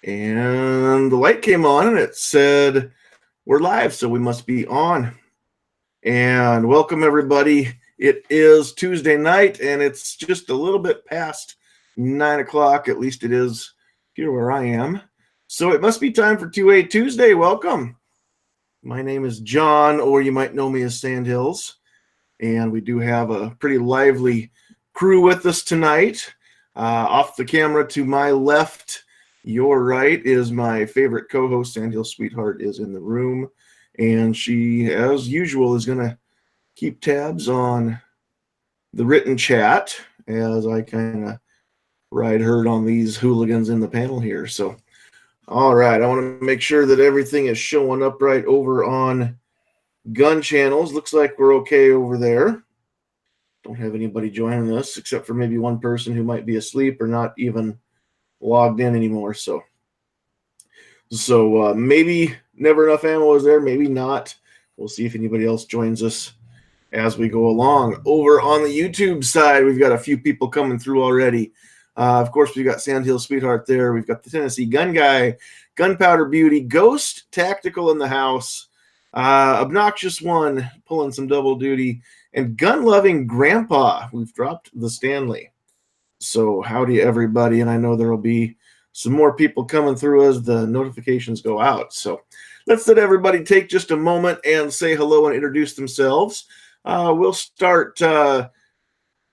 And the light came on and it said, we're live, so we must be on. And welcome, everybody. It is Tuesday night, and it's just a little bit past 9 o'clock. At least it is here where I am. So it must be time for 2A Tuesday. Welcome. My name is John, or you might know me as Sandhills. And we do have a pretty lively crew with us tonight. Off the camera to my left, your right, is my favorite co-host, Sandhills Sweetheart, is in the room. And she, as usual, is going to keep tabs on the written chat as I kind of ride herd on these hooligans in the panel here. So, all right, I want to make sure that everything is showing up right over on Gun Channels. Looks like we're okay over there. Don't have anybody joining us except for maybe one person who might be asleep or not even logged in anymore. So maybe Never Enough Ammo is there, maybe not. We'll see if anybody else joins us as we go along. Over on the YouTube side, we've got a few people coming through already. Of course, we've got Sandhills Sweetheart there. We've got the Tennessee Gun Guy, Gunpowder Beauty, Ghost Tactical in the house, Obnoxious One pulling some double duty, and gun-loving Grandpa. We've dropped the Stanley. So howdy, everybody. And I know there will be some more people coming through as the notifications go out. So let's let everybody take just a moment and say hello and introduce themselves. We'll start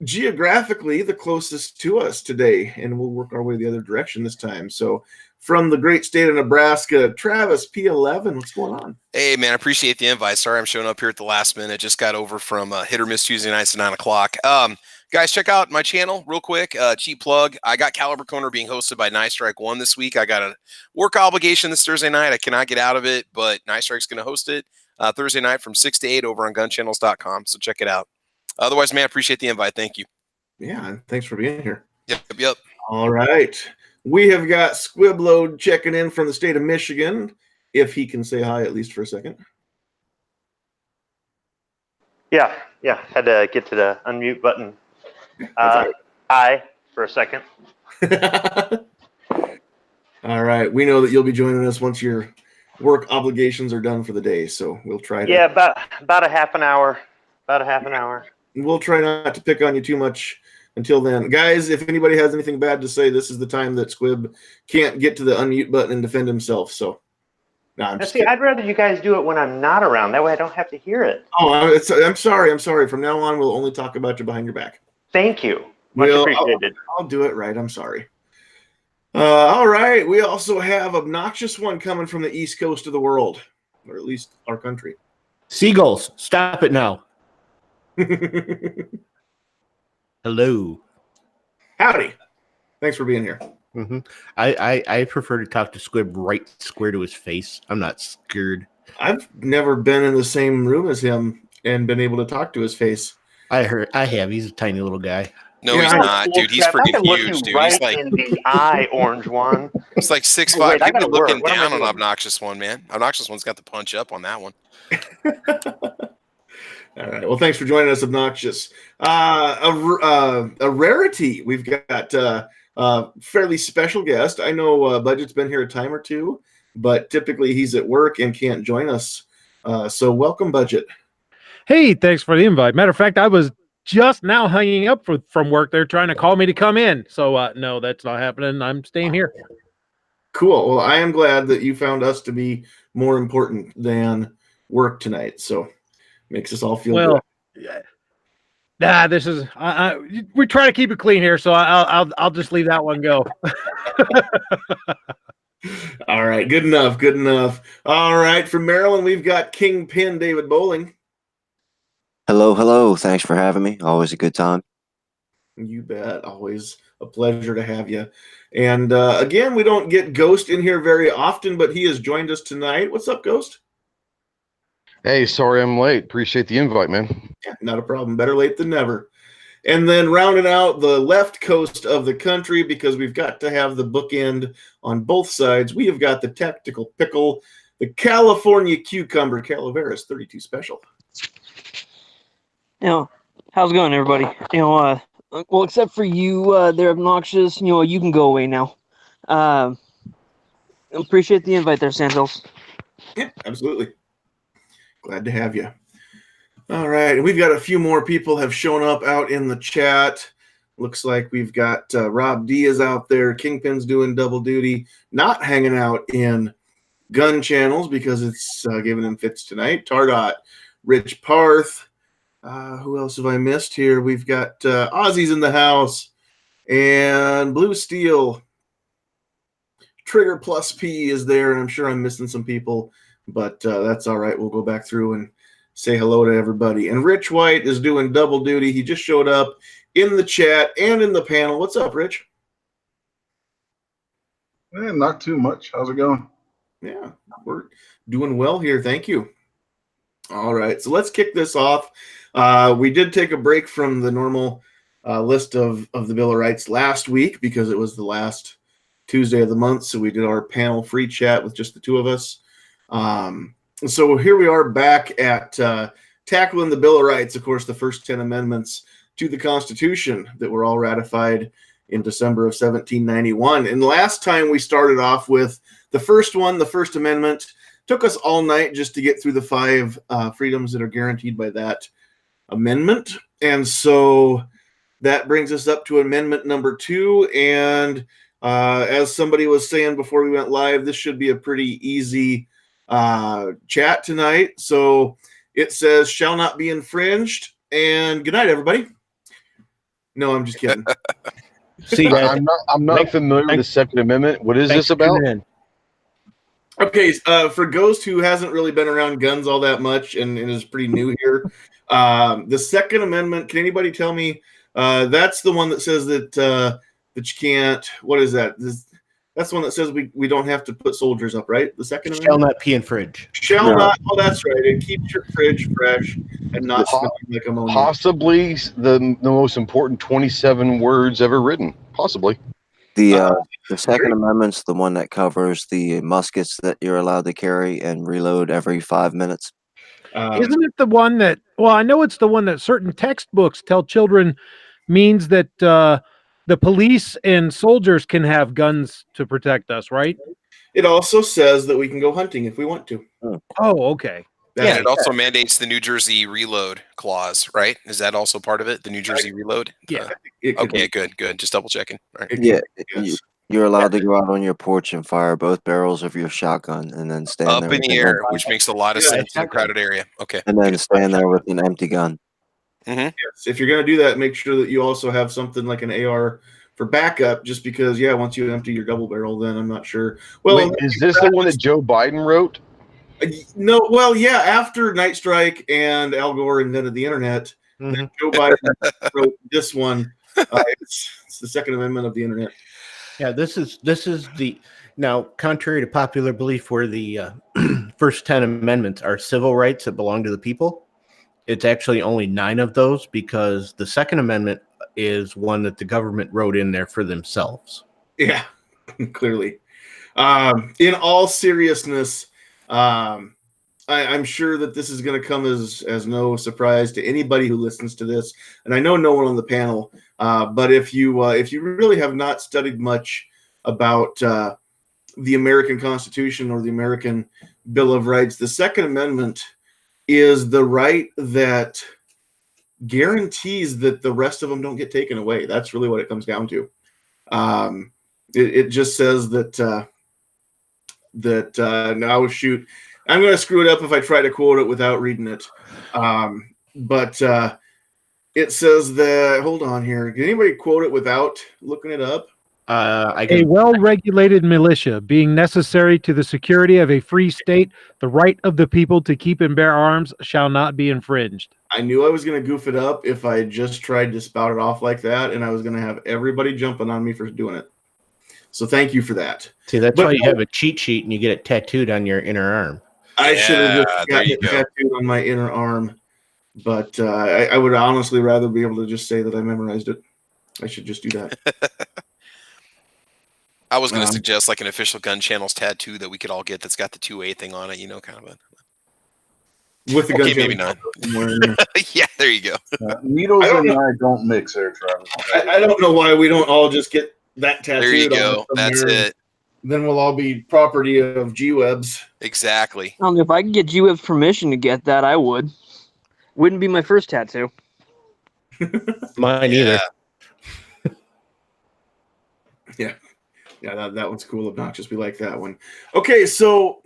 geographically the closest to us today, and we'll work our way the other direction this time. So from the great state of Nebraska, Travis P11, what's going on? Hey, man, I appreciate the invite. Sorry I'm showing up here at the last minute. Just got over from Hit or Miss Tuesday nights at 9 o'clock. Guys, check out my channel real quick. Cheap plug. I got Caliber Corner being hosted by Night Strike 1 this week. I got a work obligation this Thursday night. I cannot get out of it, but Night Strike's going to host it Thursday night from 6 to 8 over on gunchannels.com. So check it out. Otherwise, man, I appreciate the invite. Thank you. Yeah, thanks for being here. Yep. All right. We have got Squibload checking in from the state of Michigan, if he can say hi at least for a second. Yeah. Had to get to the unmute button. Hi for a second. All right. We know that you'll be joining us once your work obligations are done for the day, so we'll try to. Yeah, about a half an hour. We'll try not to pick on you too much until then. Guys, if anybody has anything bad to say, this is the time that Squib can't get to the unmute button and defend himself. So, I'd rather you guys do it when I'm not around. That way I don't have to hear it. Oh, I'm sorry. From now on, we'll only talk about you behind your back. Thank you. Much appreciated. I'll do it right. I'm sorry. All right. We also have Obnoxious One coming from the east coast of the world, or at least our country. Seagulls, stop it now. Hello. Howdy. Thanks for being here. Mm-hmm. I prefer to talk to Squib right square to his face. I'm not scared. I've never been in the same room as him and been able to talk to his face. I have. He's a tiny little guy. No, he's not, dude. He's freaking huge, dude. Right he's like in the eye, Orange One. He's like 6'5". You've been looking down on Obnoxious One, man. Obnoxious One's got the punch up on that one. All right. Well, thanks for joining us, Obnoxious. A rarity. We've got a fairly special guest. I know Budget's been here a time or two, but typically he's at work and can't join us. So welcome, Budget. Hey, thanks for the invite. Matter of fact, I was just now hanging up from work. They're trying to call me to come in. So, no, that's not happening. I'm staying here. Cool. Well, I am glad that you found us to be more important than work tonight. So makes us all feel good. Nah, this is we're trying to keep it clean here, so I'll just leave that one go. All right, good enough. All right, from Maryland, we've got Kingpin David Bowling. Hello. Thanks for having me. Always a good time. You bet. Always a pleasure to have you. And again, we don't get Ghost in here very often, but he has joined us tonight. What's up, Ghost? Hey, sorry I'm late. Appreciate the invite, man. Yeah, not a problem. Better late than never. And then rounding out the left coast of the country, because we've got to have the bookend on both sides, we have got the Tactical Pickle, the California Cucumber, Calaveras 32 Special. How's it going, everybody? Well, except for you, they're obnoxious. You can go away now. Appreciate the invite there, Sandhills. Yeah, absolutely. Glad to have you. All right, and we've got a few more people have shown up out in the chat. Looks like we've got Rob D is out there. Kingpin's doing double duty, not hanging out in gun channels because it's giving him fits tonight. Tardot, Rich Parth. Who else have I missed here? We've got Ozzy's in the house and Blue Steel. Trigger Plus P is there, and I'm sure I'm missing some people, but that's all right. We'll go back through and say hello to everybody. And Rich White is doing double duty. He just showed up in the chat and in the panel. What's up, Rich? Not too much. How's it going? Yeah, we're doing well here. Thank you. All right, so let's kick this off. We did take a break from the normal list of the Bill of Rights last week because it was the last Tuesday of the month, so we did our panel free chat with just the two of us. So here we are back at tackling the Bill of Rights, of course, the first 10 amendments to the Constitution that were all ratified in December of 1791. And last time we started off with the first one, the First Amendment. Took us all night just to get through the 5 freedoms that are guaranteed by that amendment. And so that brings us up to amendment number 2. And as somebody was saying before we went live, this should be a pretty easy chat tonight. So it says shall not be infringed. And good night, everybody. No, I'm just kidding. See, I'm not familiar with the Second Amendment. What is this about? Okay, for Ghost, who hasn't really been around guns all that much and is pretty new here, the Second Amendment, can anybody tell me, that's the one that says that that you can't, what is that? That's the one that says we don't have to put soldiers up, right? The Second Shall Amendment? not be in fridge. Shall not, oh, that's right. It keeps your fridge fresh and not smelling like ammonia. Possibly the most important 27 words ever written. Possibly. The Second Amendment's the one that covers the muskets that you're allowed to carry and reload every 5 minutes. Isn't it the one that, well, I know it's the one that certain textbooks tell children means that the police and soldiers can have guns to protect us, right? It also says that we can go hunting if we want to. Oh, okay. Yeah, it also mandates the New Jersey reload clause, right? Is that also part of it? The New Jersey reload? Yeah. Okay, good. Just double checking. All right. Yeah, you're allowed to go out on your porch and fire both barrels of your shotgun and then stand Up there in the air, which makes a lot of sense in a crowded area. Okay. and then stand there with an empty gun. Yes. If you're going to do that, make sure that you also have something like an AR for backup, just because, once you empty your double barrel, then I'm not sure. Well, wait, is this the one that Joe Biden wrote? No, well, after Night Strike and Al Gore invented the internet, then Joe Biden wrote this one. It's the Second Amendment of the internet. Yeah, this is the, now, contrary to popular belief, where the first 10 amendments are civil rights that belong to the people, it's actually only 9 of those, because the Second Amendment is one that the government wrote in there for themselves. Yeah, clearly. In all seriousness, I'm sure that this is going to come as no surprise to anybody who listens to this, and I know no one on the panel. But if you really have not studied much about the American Constitution or the American Bill of Rights, the Second Amendment is the right that guarantees that the rest of them don't get taken away. That's really what it comes down to. It just says that now, shoot, I'm going to screw it up if I try to quote it without reading it. But it says that, hold on here. Can anybody quote it without looking it up? A well-regulated militia being necessary to the security of a free state, the right of the people to keep and bear arms shall not be infringed. I knew I was going to goof it up if I just tried to spout it off like that, and I was going to have everybody jumping on me for doing it. So thank you for that. See, that's why you have a cheat sheet and you get it tattooed on your inner arm. I should have just gotten it tattooed on my inner arm, but I would honestly rather be able to just say that I memorized it. I should just do that. I was going to suggest like an official gun channels tattoo that we could all get that's got the 2A thing on it, kind of a... With the gun maybe not. Yeah, there you go. Needles and I don't mix there, Travis. I don't know why we don't all just get that tattooed. There you go. That's it. then we'll all be property of G-Webs. Exactly. I don't know if I could get G-Web's permission to get that, I would. Wouldn't be my first tattoo. Mine Yeah. either. Yeah, that one's cool, obnoxious. We like that one. Okay, so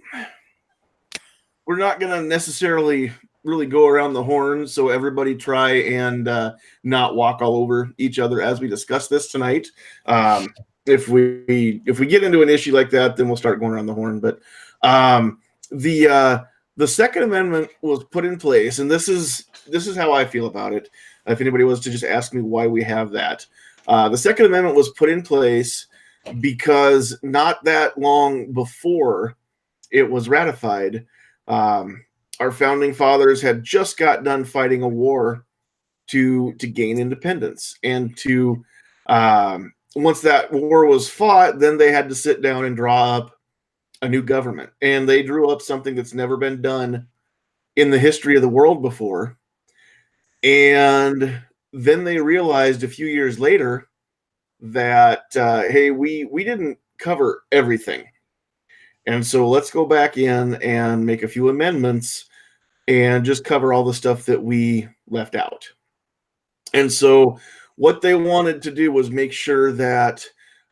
we're not going to necessarily really go around the horn, so everybody try and not walk all over each other as we discuss this tonight. If we get into an issue like that, then we'll start going around the horn. But the Second Amendment was put in place, and this is how I feel about it. If anybody was to just ask me why we have that, the Second Amendment was put in place because not that long before it was ratified, our founding fathers had just got done fighting a war to gain independence, and to once that war was fought, then they had to sit down and draw up a new government, and they drew up something that's never been done in the history of the world before. And then they realized a few years later that hey, we didn't cover everything, and so let's go back in and make a few amendments and just cover all the stuff that we left out. And so what they wanted to do was make sure that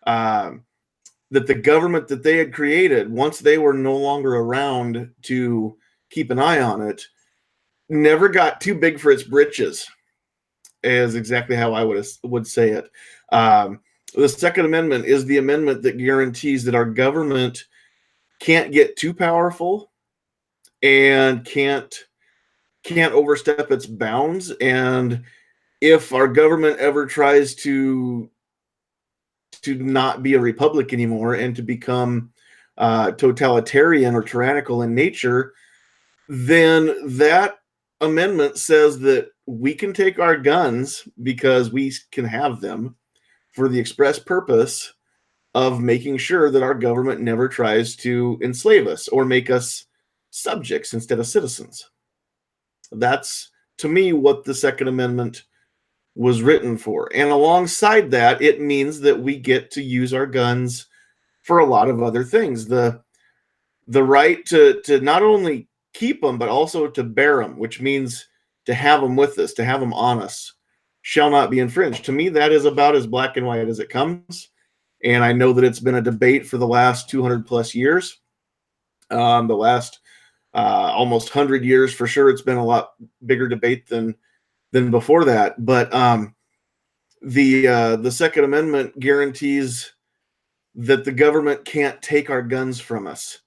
that the government that they had created, once they were no longer around to keep an eye on it, never got too big for its britches, is exactly how I would say it. The Second Amendment is the amendment that guarantees that our government can't get too powerful and can't overstep its bounds. And if our government ever tries to not be a republic anymore and to become totalitarian or tyrannical in nature, then that amendment says that we can take our guns, because we can have them, for the express purpose of making sure that our government never tries to enslave us or make us subjects instead of citizens. That's, to me, what the Second Amendment was written for. And alongside that, it means that we get to use our guns for a lot of other things. The right to not only keep them, but also to bear them, which means to have them with us, to have them on us, shall not be infringed. To me, that is about as black and white as it comes. And I know that it's been a debate for the last 200 plus years. The last almost 100 years, for sure, it's been a lot bigger debate than before that. But the Second Amendment guarantees that the government can't take our guns from us,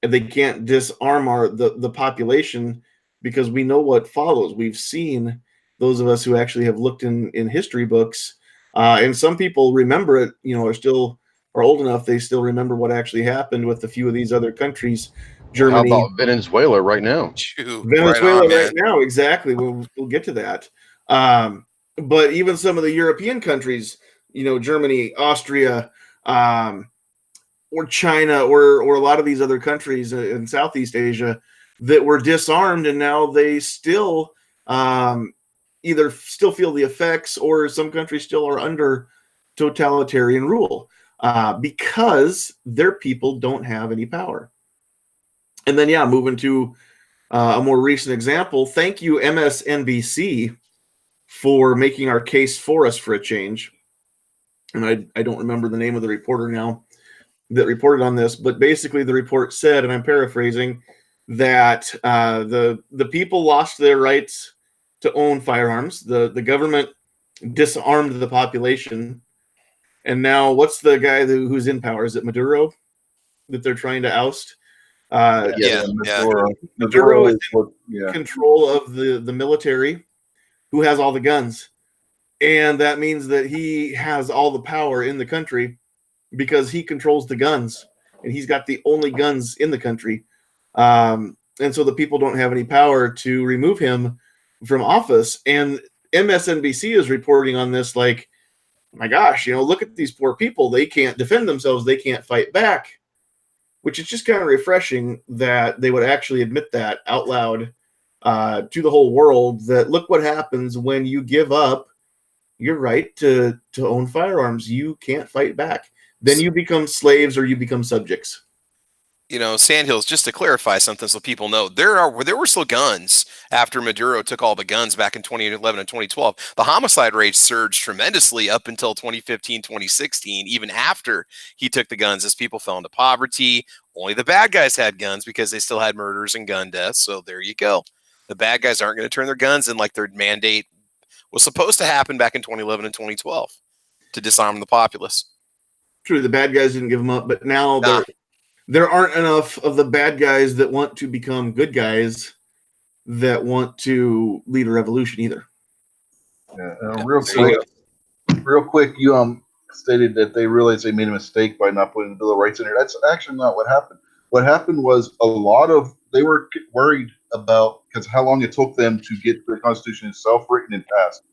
and they can't disarm the population, because we know what follows. We've seen, those of us who actually have looked in history books, and some people remember it, are old enough, they still remember what actually happened with a few of these other countries. Germany. How about Venezuela right now? Venezuela right now, exactly. We'll get to that. But even some of the European countries, Germany, Austria, or China, or a lot of these other countries in Southeast Asia that were disarmed, and now they still either still feel the effects, or some countries still are under totalitarian rule because their people don't have any power. And then, moving to a more recent example, thank you, MSNBC, for making our case for us for a change. And I don't remember the name of the reporter now that reported on this, but basically the report said, and I'm paraphrasing, that the people lost their rights to own firearms. The government disarmed the population. And now, what's the guy who's in power? Is it Maduro that they're trying to oust? Maduro is in control of the military, who has all the guns. And that means that he has all the power in the country because he controls the guns, and he's got the only guns in the country. And so the people don't have any power to remove him from office. And MSNBC is reporting on this like, my gosh, look at these poor people. They can't defend themselves. They can't fight back, which is just kind of refreshing that they would actually admit that out loud to the whole world, that look what happens when you give up your right to own firearms. You can't fight back. Then you become slaves or you become subjects. Sandhills, just to clarify something so people know, there were still guns after Maduro took all the guns back in 2011 and 2012. The homicide rate surged tremendously up until 2015, 2016, even after he took the guns, as people fell into poverty. Only the bad guys had guns because they still had murders and gun deaths. So there you go. The bad guys aren't going to turn their guns in like their mandate was supposed to happen back in 2011 and 2012 to disarm the populace. True, the bad guys didn't give them up, but now there aren't enough of the bad guys that want to become good guys that want to lead a revolution either. Yeah, real quick, you stated that they realized they made a mistake by not putting the Bill of Rights in there. That's actually not what happened. What happened was they were worried about because how long it took them to get the Constitution itself written and passed.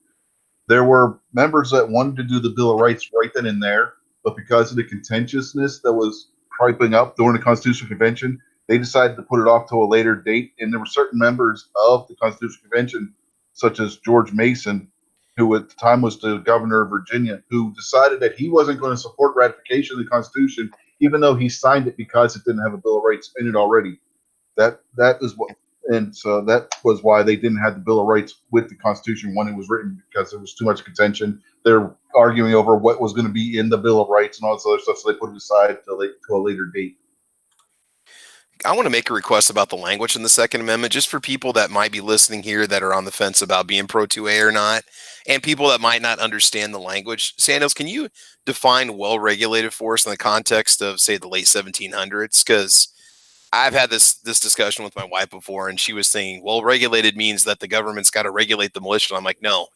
There were members that wanted to do the Bill of Rights right then and there, but because of the contentiousness that was piping up during the Constitutional Convention, they decided to put it off to a later date. And there were certain members of the Constitutional Convention, such as George Mason, who at the time was the governor of Virginia, who decided that he wasn't going to support ratification of the Constitution, even though he signed it because it didn't have a Bill of Rights in it already. That was why they didn't have the Bill of Rights with the Constitution when it was written, because there was too much contention. They're arguing over what was going to be in the Bill of Rights and all this other stuff, so they put it aside to a later date. I want to make a request about the language in the Second Amendment, just for people that might be listening here that are on the fence about being pro 2A or not, and people that might not understand the language. Sandhills, can you define well-regulated force in the context of, say, the late 1700s? Because I've had this discussion with my wife before, and she was saying, well-regulated means that the government's got to regulate the militia. And I'm like, no.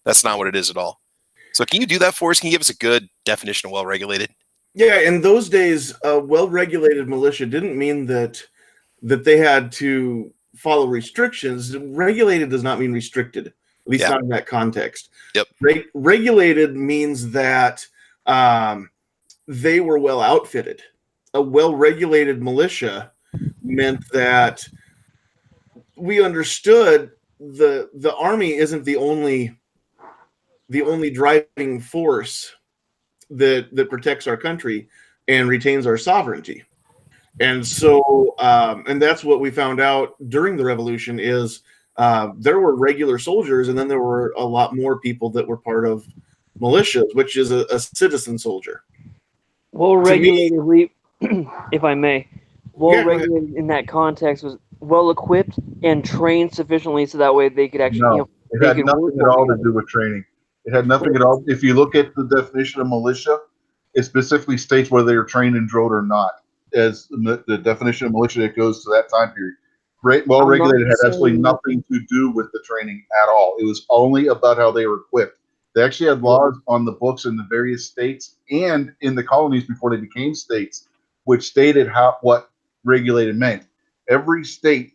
That's not what it is at all. So can you do that for us? Can you give us a good definition of well-regulated? Yeah, in those days, a well-regulated militia didn't mean that they had to follow restrictions. Regulated does not mean restricted, at least not in that context. Yep. Regulated means that they were well outfitted. A well-regulated militia meant that we understood the army isn't the only driving force that protects our country and retains our sovereignty. And so and that's what we found out during the revolution is there were regular soldiers, and then there were a lot more people that were part of militias, which is a citizen soldier. Well regulated, if I may, regulated in that context was well equipped and trained sufficiently so that way they could actually it had nothing at all to do with training. It had nothing at all. If you look at the definition of militia, it specifically states whether they are trained and drilled or not, as the definition of militia that goes to that time period. Well-regulated had absolutely nothing to do with the training at all. It was only about how they were equipped. They actually had laws on the books in the various states and in the colonies before they became states, which stated what regulated meant. Every state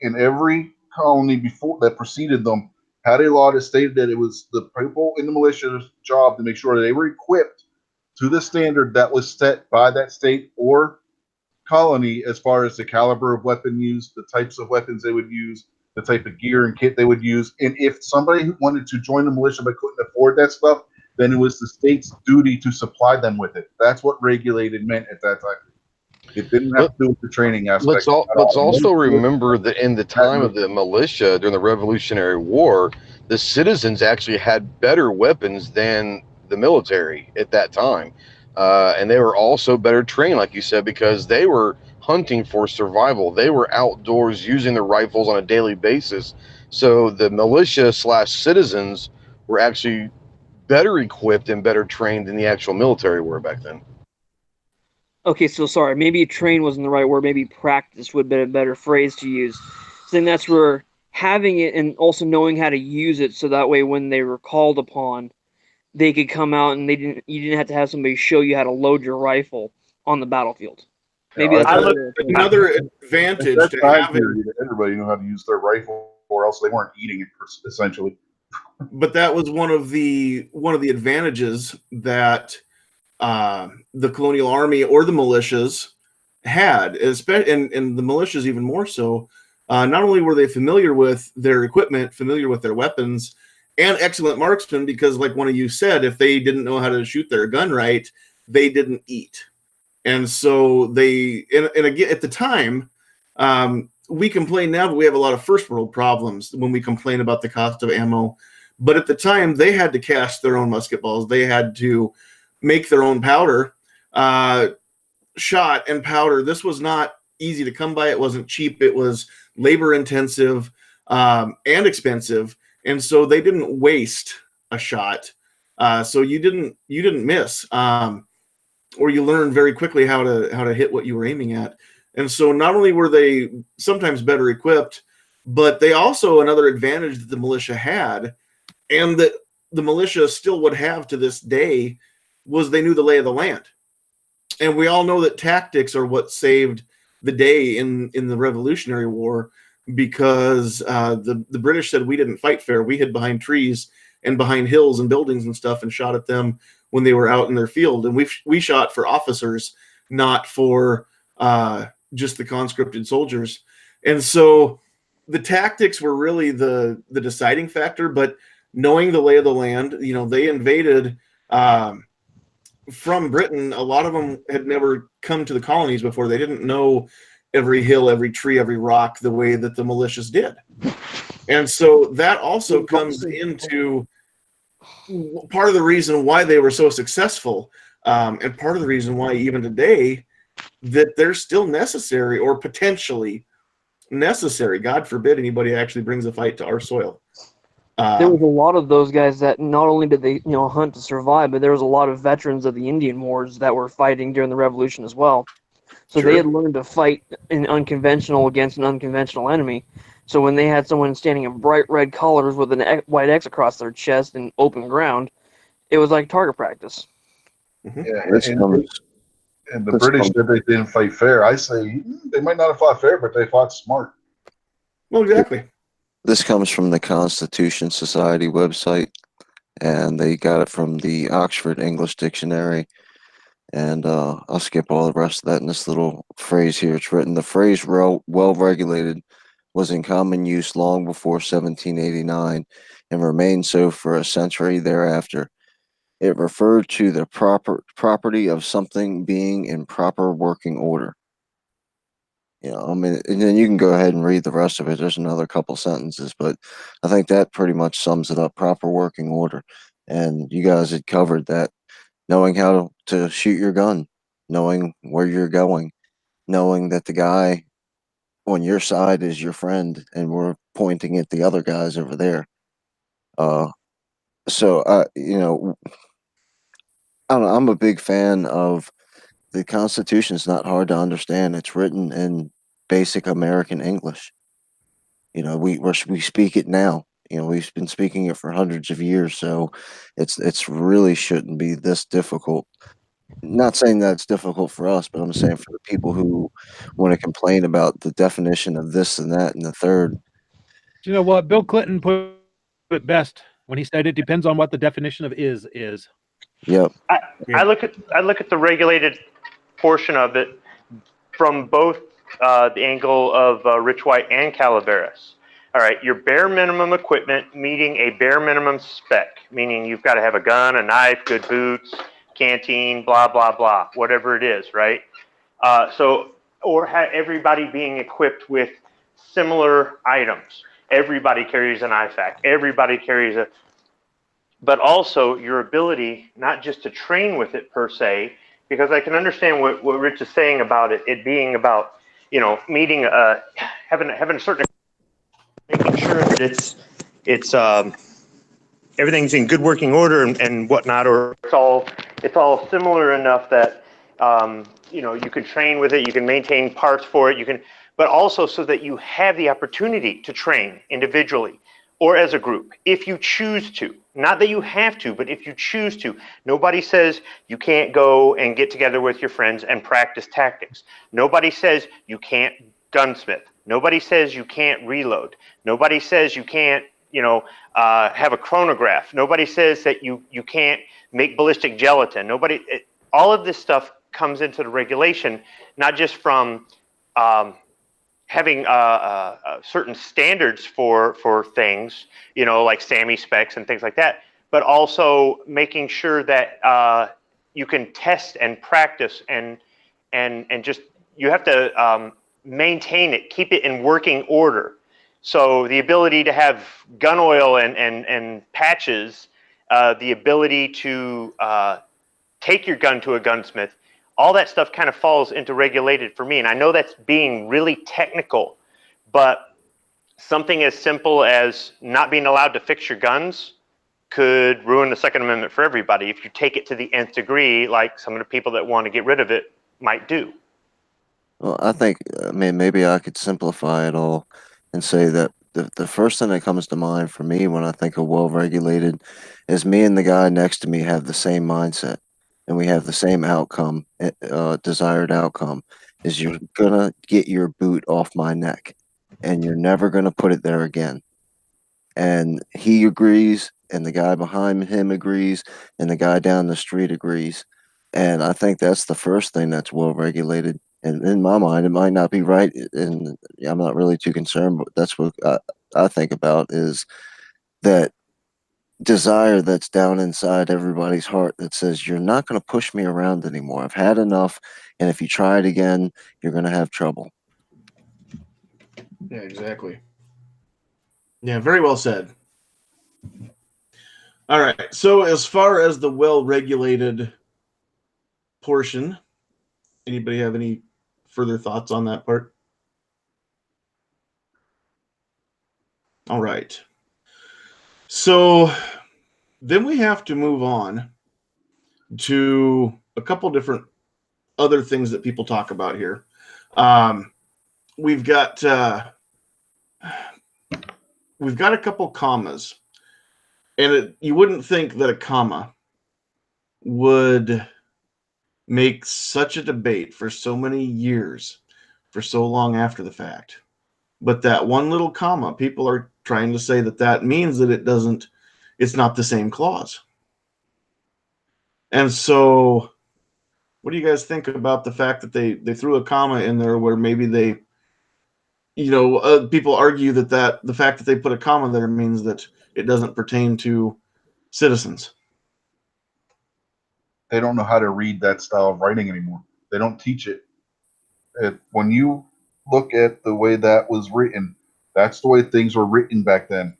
and every colony before that preceded them had a law that stated that it was the people in the militia's job to make sure that they were equipped to the standard that was set by that state or colony, as far as the caliber of weapon used, the types of weapons they would use, the type of gear and kit they would use. And if somebody wanted to join the militia but couldn't afford that stuff, then it was the state's duty to supply them with it. That's what regulated meant at that time. It didn't have to do with the training aspect. Let's also remember that in the time of the militia during the Revolutionary War, the citizens actually had better weapons than the military at that time. And they were also better trained, like you said, because they were hunting for survival. They were outdoors using their rifles on a daily basis. So the militia / citizens were actually better equipped and better trained than the actual military were back then. Okay, so sorry, maybe train wasn't the right word. Maybe practice would have been a better phrase to use. So then that's where having it and also knowing how to use it, so that way when they were called upon, they could come out and you didn't have to have somebody show you how to load your rifle on the battlefield. Maybe that's another advantage to having. Everybody knew how to use their rifle, or else they weren't eating it essentially. But that was one of the advantages that the colonial army or the militias had, and the militias even more so. Not only were they familiar with their equipment, familiar with their weapons, and excellent marksmen, because like one of you said, if they didn't know how to shoot their gun right, they didn't eat. And so they, and again, at the time, we complain now, but we have a lot of first world problems when we complain about the cost of ammo. But at the time, they had to cast their own musket balls. They had to make their own powder, shot and powder. This was not easy to come by. It wasn't cheap. It was labor intensive and expensive. And so they didn't waste a shot. So you didn't miss, or you learned very quickly how to hit what you were aiming at. And so not only were they sometimes better equipped, but they also, another advantage that the militia had, and that the militia still would have to this day, was they knew the lay of the land. And we all know that tactics are what saved the day in the Revolutionary War, because the British said we didn't fight fair. We hid behind trees and behind hills and buildings and stuff and shot at them when they were out in their field. And we shot for officers, not for just the conscripted soldiers. And so the tactics were really the deciding factor. But knowing the lay of the land, they invaded from Britain. A lot of them had never come to the colonies before. They didn't know every hill, every tree, every rock the way that the militias did. And so that also comes into part of the reason why they were so successful, and part of the reason why even today that they're still necessary, or potentially necessary. God forbid anybody actually brings a fight to our soil. There was a lot of those guys that not only did they hunt to survive, but there was a lot of veterans of the Indian Wars that were fighting during the Revolution as well. So Sure. they had learned to fight in unconventional against an unconventional enemy. So when they had someone standing in bright red colors with a white X across their chest in open ground, it was like target practice. Mm-hmm. Yeah, and the British said they didn't fight fair. I say they might not have fought fair, but they fought smart. Well, exactly. This comes from the Constitution Society website, and they got it from the Oxford English Dictionary. And I'll skip all the rest of that in this little phrase here. It's written, the phrase well-regulated was in common use long before 1789 and remained so for a century thereafter. It referred to the property of something being in proper working order. And then you can go ahead and read the rest of it. There's another couple sentences, but I think that pretty much sums it up. Proper working order. And you guys had covered that. Knowing how to shoot your gun, knowing where you're going, knowing that the guy on your side is your friend, and we're pointing at the other guys over there. So I don't know, I'm a big fan of the Constitution's not hard to understand. It's written in basic American English. We speak it now. We've been speaking it for hundreds of years, so it's really shouldn't be this difficult. Not saying that it's difficult for us, but I'm saying for the people who want to complain about the definition of this and that and the third. You know what? Bill Clinton put it best when he said it depends on what the definition of is. Yep. I look at the regulated portion of it from both the angle of Rich White and Calaveras. All right, your bare minimum equipment meeting a bare minimum spec, meaning you've got to have a gun, a knife, good boots, canteen, blah, blah, blah, whatever it is, right? Or everybody being equipped with similar items. Everybody carries an IFAK. Everybody carries but also your ability not just to train with it per se, because I can understand what Rich is saying about it being about, meeting, having a certain, making sure that it's everything's in good working order and whatnot, or it's all similar enough that you can train with it, you can maintain parts for it, but also so that you have the opportunity to train individually or as a group if you choose to. Not that you have to, but if you choose to. Nobody says you can't go and get together with your friends and practice tactics. Nobody says you can't gunsmith. Nobody says you can't reload. Nobody says you can't have a chronograph. Nobody says that you can't make ballistic gelatin. All of this stuff comes into the regulation, not just from having certain standards for things, like SAMI specs and things like that, but also making sure that you can test and practice and just you have to maintain it, keep it in working order. So the ability to have gun oil and patches, the ability to take your gun to a gunsmith, all that stuff kind of falls into regulated for me. And I know that's being really technical, but something as simple as not being allowed to fix your guns could ruin the Second Amendment for everybody if you take it to the nth degree, like some of the people that want to get rid of it might do. Well, I think, maybe I could simplify it all and say that the first thing that comes to mind for me when I think of well regulated is me and the guy next to me have the same mindset and we have the same outcome, desired outcome is you're gonna get your boot off my neck and you're never gonna put it there again. And he agrees, and the guy behind him agrees, and the guy down the street agrees. And I think that's the first thing that's well regulated. And in my mind, it might not be right, and I'm not really too concerned. But that's what I think about is that desire that's down inside everybody's heart that says you're not going to push me around anymore. I've had enough, and if you try it again, you're going to have trouble. Yeah, exactly. Yeah, very well said. All right. So as far as the well-regulated portion, anybody have any further thoughts on that part? All right. So then we have to move on to a couple different other things that people talk about here. We've got a couple commas, and you wouldn't think that a comma would make such a debate for so many years, for so long after the fact. But that one little comma, people are trying to say that means that it's not the same clause. And so what do you guys think about the fact that they threw a comma in there where maybe they, people argue that the fact that they put a comma there means that it doesn't pertain to citizens? They don't know how to read that style of writing anymore. They don't teach it. When you look at the way that was written, that's the way things were written back then.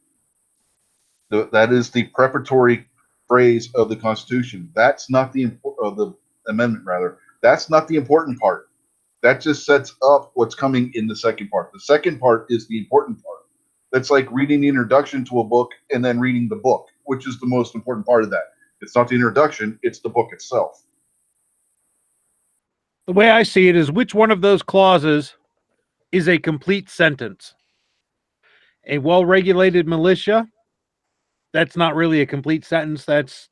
That is the preparatory phrase of the Constitution. That's not the amendment, rather. That's not the important part. That just sets up what's coming in the second part. The second part is the important part. That's like reading the introduction to a book and then reading the book, which is the most important part of that. It's not the introduction, it's the book itself. The way I see it is which one of those clauses is a complete sentence? A well-regulated militia, that's not really a complete sentence. That's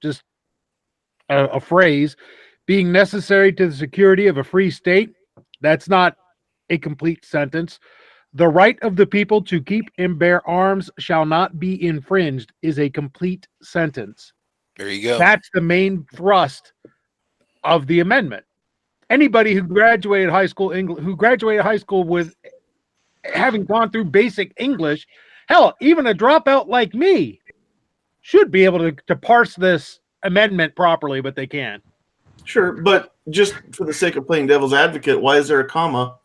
just a phrase. Being necessary to the security of a free state, that's not a complete sentence. The right of the people to keep and bear arms shall not be infringed is a complete sentence. There you go. That's the main thrust of the amendment. Anybody who graduated high school with having gone through basic English, hell, even a dropout like me, should be able to parse this amendment properly, but they can't. Sure, but just for the sake of playing devil's advocate, why is there a comma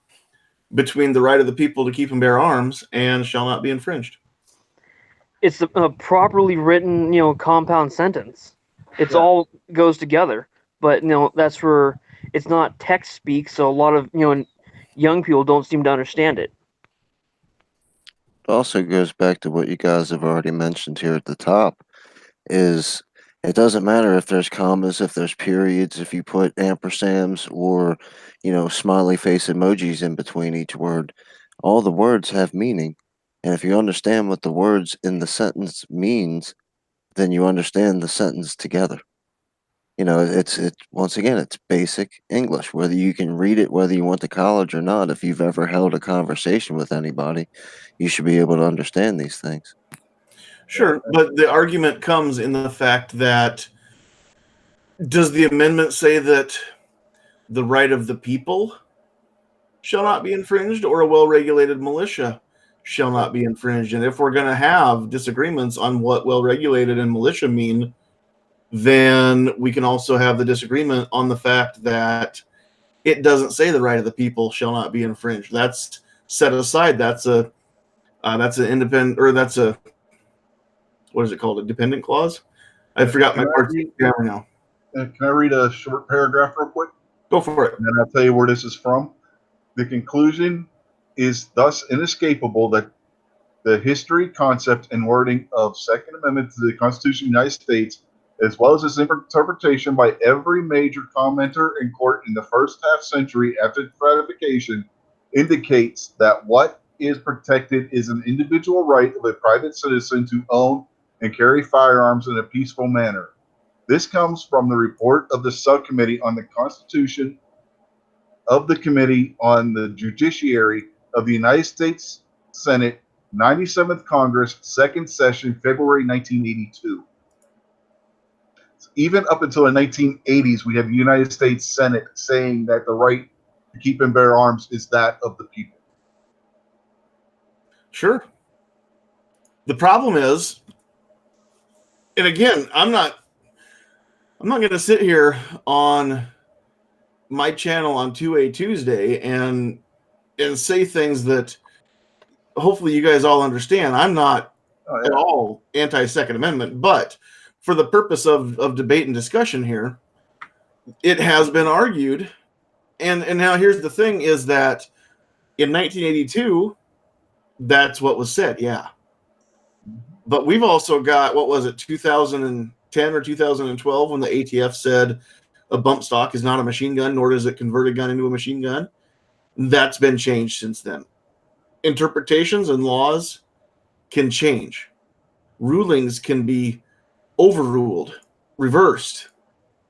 between the right of the people to keep and bear arms and shall not be infringed? It's a properly written, compound sentence. It's all goes together. But that's where it's not text speak, so a lot of young people don't seem to understand it. It also goes back to what you guys have already mentioned here at the top, is it doesn't matter if there's commas, if there's periods, if you put ampersands or, smiley face emojis in between each word. All the words have meaning. And if you understand what the words in the sentence means, then you understand the sentence together. It's once again, it's basic English. Whether you can read it, whether you went to college or not, if you've ever held a conversation with anybody, you should be able to understand these things. Sure, but the argument comes in the fact that does the amendment say that the right of the people shall not be infringed, or a well-regulated militia shall not be infringed. And if we're going to have disagreements on what well-regulated and militia mean, then we can also have the disagreement on the fact that it doesn't say the right of the people shall not be infringed. That's set aside. That's an independent, or that's a, what is it called? A dependent clause? I forgot my words grammar now. Can I read a short paragraph real quick? Go for it. And then I'll tell you where this is from. The conclusion is thus inescapable that the history, concept, and wording of Second Amendment to the Constitution of the United States, as well as its interpretation by every major commenter in court in the first half century after its ratification, indicates that what is protected is an individual right of a private citizen to own and carry firearms in a peaceful manner. This comes from the report of the Subcommittee on the Constitution of the Committee on the Judiciary of the United States Senate, 97th Congress, second session, February 1982. Even up until the 1980s, we had the United States Senate saying that the right to keep and bear arms is that of the people. Sure. The problem is, and again, I'm not going to sit here on my channel on 2A Tuesday and say things that hopefully you guys all understand. I'm not at all anti-Second Amendment, but for the purpose of debate and discussion here, it has been argued, and now here's the thing, is that in 1982, that's what was said, yeah. But we've also got, what was it, 2010 or 2012, when the ATF said a bump stock is not a machine gun, nor does it convert a gun into a machine gun. That's been changed since then. Interpretations and laws can change. Rulings can be overruled, reversed.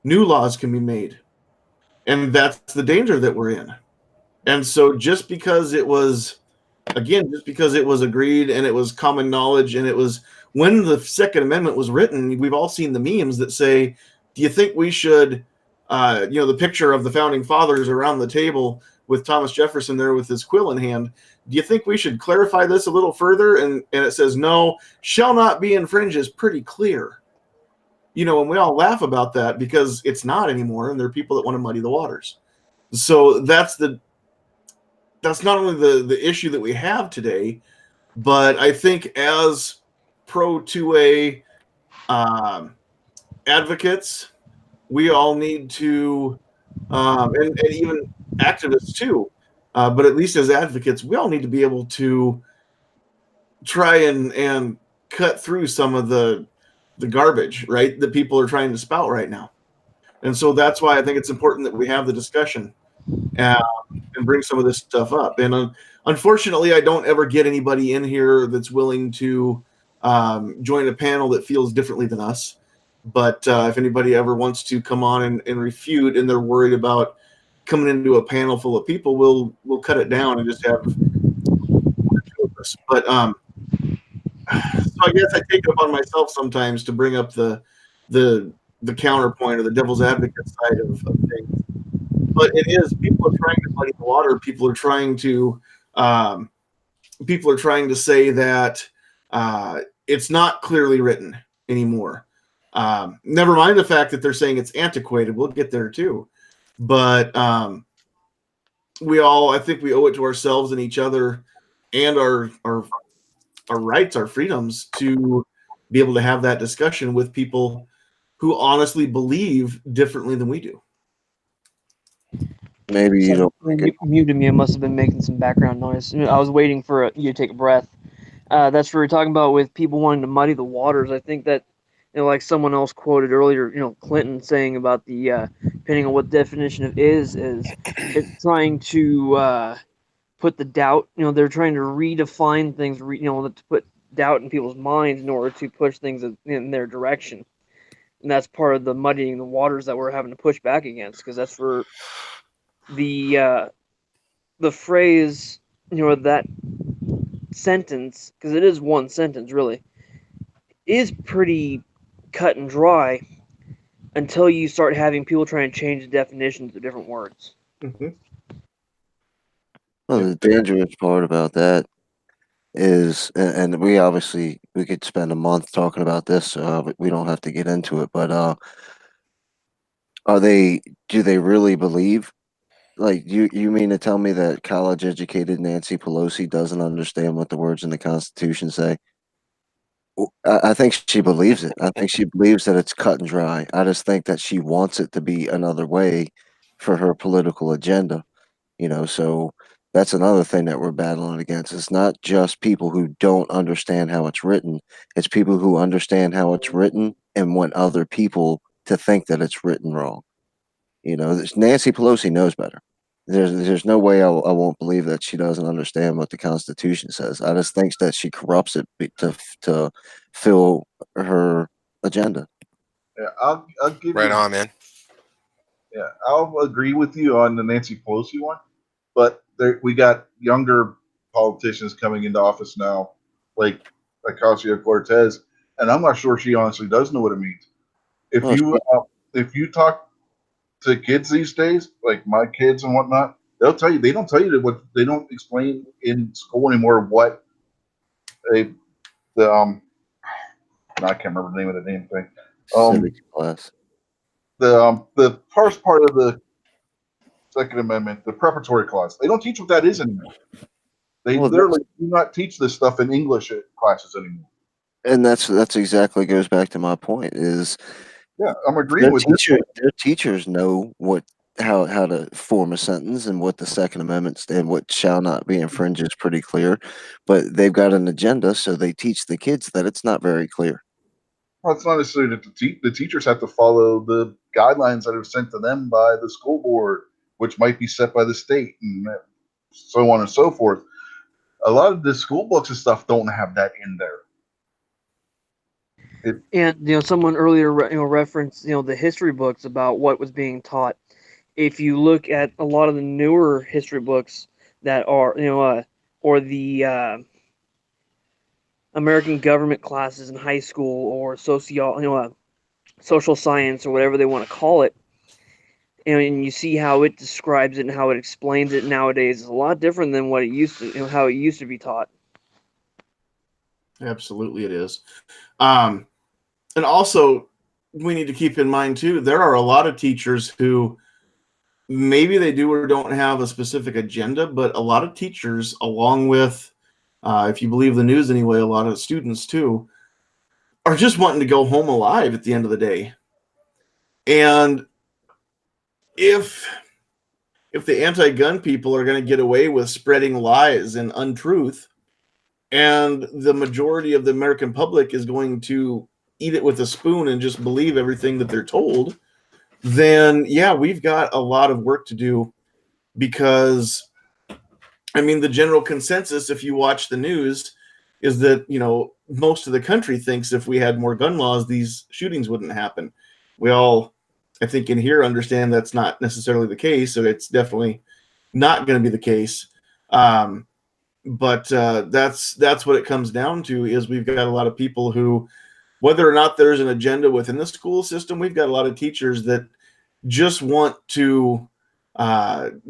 New laws can be made. And that's the danger that we're in. And so just because it was agreed and it was common knowledge, and it was when the Second Amendment was written, we've all seen the memes that say, do you think we should, the picture of the founding fathers around the table with Thomas Jefferson there with his quill in hand. Do you think we should clarify this a little further? And it says, no, shall not be infringed is pretty clear. And we all laugh about that because it's not anymore, and there are people that want to muddy the waters. So that's not only the issue that we have today, but I think as pro 2A advocates, we all need to, and even activists too, but at least as advocates, we all need to be able to try and cut through some of the garbage, right, that people are trying to spout right now. And so that's why I think it's important that we have the discussion and bring some of this stuff up. And unfortunately, I don't ever get anybody in here that's willing to join a panel that feels differently than us. But if anybody ever wants to come on and refute, and they're worried about coming into a panel full of people, we'll cut it down and just have two of us. But so I guess I take it upon myself sometimes to bring up the counterpoint or the devil's advocate side of things. But it is, people are trying to muddy the water. People are trying to say that it's not clearly written anymore. Never mind the fact that they're saying it's antiquated. We'll get there too. But I think we owe it to ourselves and each other and our rights, our freedoms, to be able to have that discussion with people who honestly believe differently than we do. Maybe you don't. When you muted me, I must have been making some background noise. I was waiting for you to take a breath. That's what we're talking about with people wanting to muddy the waters. I think that, like someone else quoted earlier, Clinton saying about the depending on what definition of is it's trying to put the doubt. They're trying to redefine things. To put doubt in people's minds in order to push things in their direction. And that's part of the muddying the waters that we're having to push back against, because that's where the phrase, that sentence, because it is one sentence really, is pretty cut and dry until you start having people trying to change the definitions of different words. Mm-hmm. Well, the dangerous part about that is, and we could spend a month talking about this, so we don't have to get into it. But are they? Do they really believe? Like, you mean to tell me that college-educated Nancy Pelosi doesn't understand what the words in the Constitution say? I think she believes it. I think she believes that it's cut and dry. I just think that she wants it to be another way for her political agenda. So that's another thing that we're battling against. It's not just people who don't understand how it's written, it's people who understand how it's written and want other people to think that it's written wrong. Nancy Pelosi knows better. There's no way I won't believe that she doesn't understand what the Constitution says. I just think that she corrupts it to fill her agenda. Yeah, I'll give Right you. on, man. Yeah, I'll agree with you on the Nancy Pelosi one, but we got younger politicians coming into office now, like Ocasio-Cortez, and I'm not sure she honestly does know what it means. If Well, if you talk to kids these days, like my kids and whatnot, they'll tell you they don't tell you what they don't explain in school anymore what a the I can't remember the name of the damn thing. civics class. The first part of the Second Amendment, the preparatory clause. They don't teach what that is anymore. They Well, literally do not teach this stuff in English classes anymore. and that's exactly goes back to my point is Yeah, I'm agreeing with this. their teachers know how to form a sentence and what the Second Amendment and what shall not be infringed is pretty clear, but they've got an agenda, so they teach the kids that it's not very clear. Well, it's not necessarily that the teachers have to follow the guidelines that are sent to them by the school board, which might be set by the state, and so on and so forth. A lot of the school books and stuff don't have that in there. And someone earlier referenced the history books about what was being taught. If you look at a lot of the newer history books that are or the American government classes in high school or social science or whatever they want to call it, and you see how it describes it and how it explains it nowadays is a lot different than what it used to, how it used to be taught. Absolutely, it is. And also, we need to keep in mind too, there are a lot of teachers who maybe they do or don't have a specific agenda, but a lot of teachers, along with, if you believe the news anyway, a lot of students too, are just wanting to go home alive at the end of the day. And if the anti-gun people are going to get away with spreading lies and untruth, and the majority of the American public is going to eat it with a spoon and just believe everything that they're told, then yeah, we've got a lot of work to do. Because I mean, the general consensus, if you watch the news, is that most of the country thinks if we had more gun laws, these shootings wouldn't happen. We all, I think, in here understand that's not necessarily the case, so it's definitely not going to be the case. But that's what it comes down to, is we've got a lot of people who, whether or not there's an agenda within the school system, we've got a lot of teachers that just want to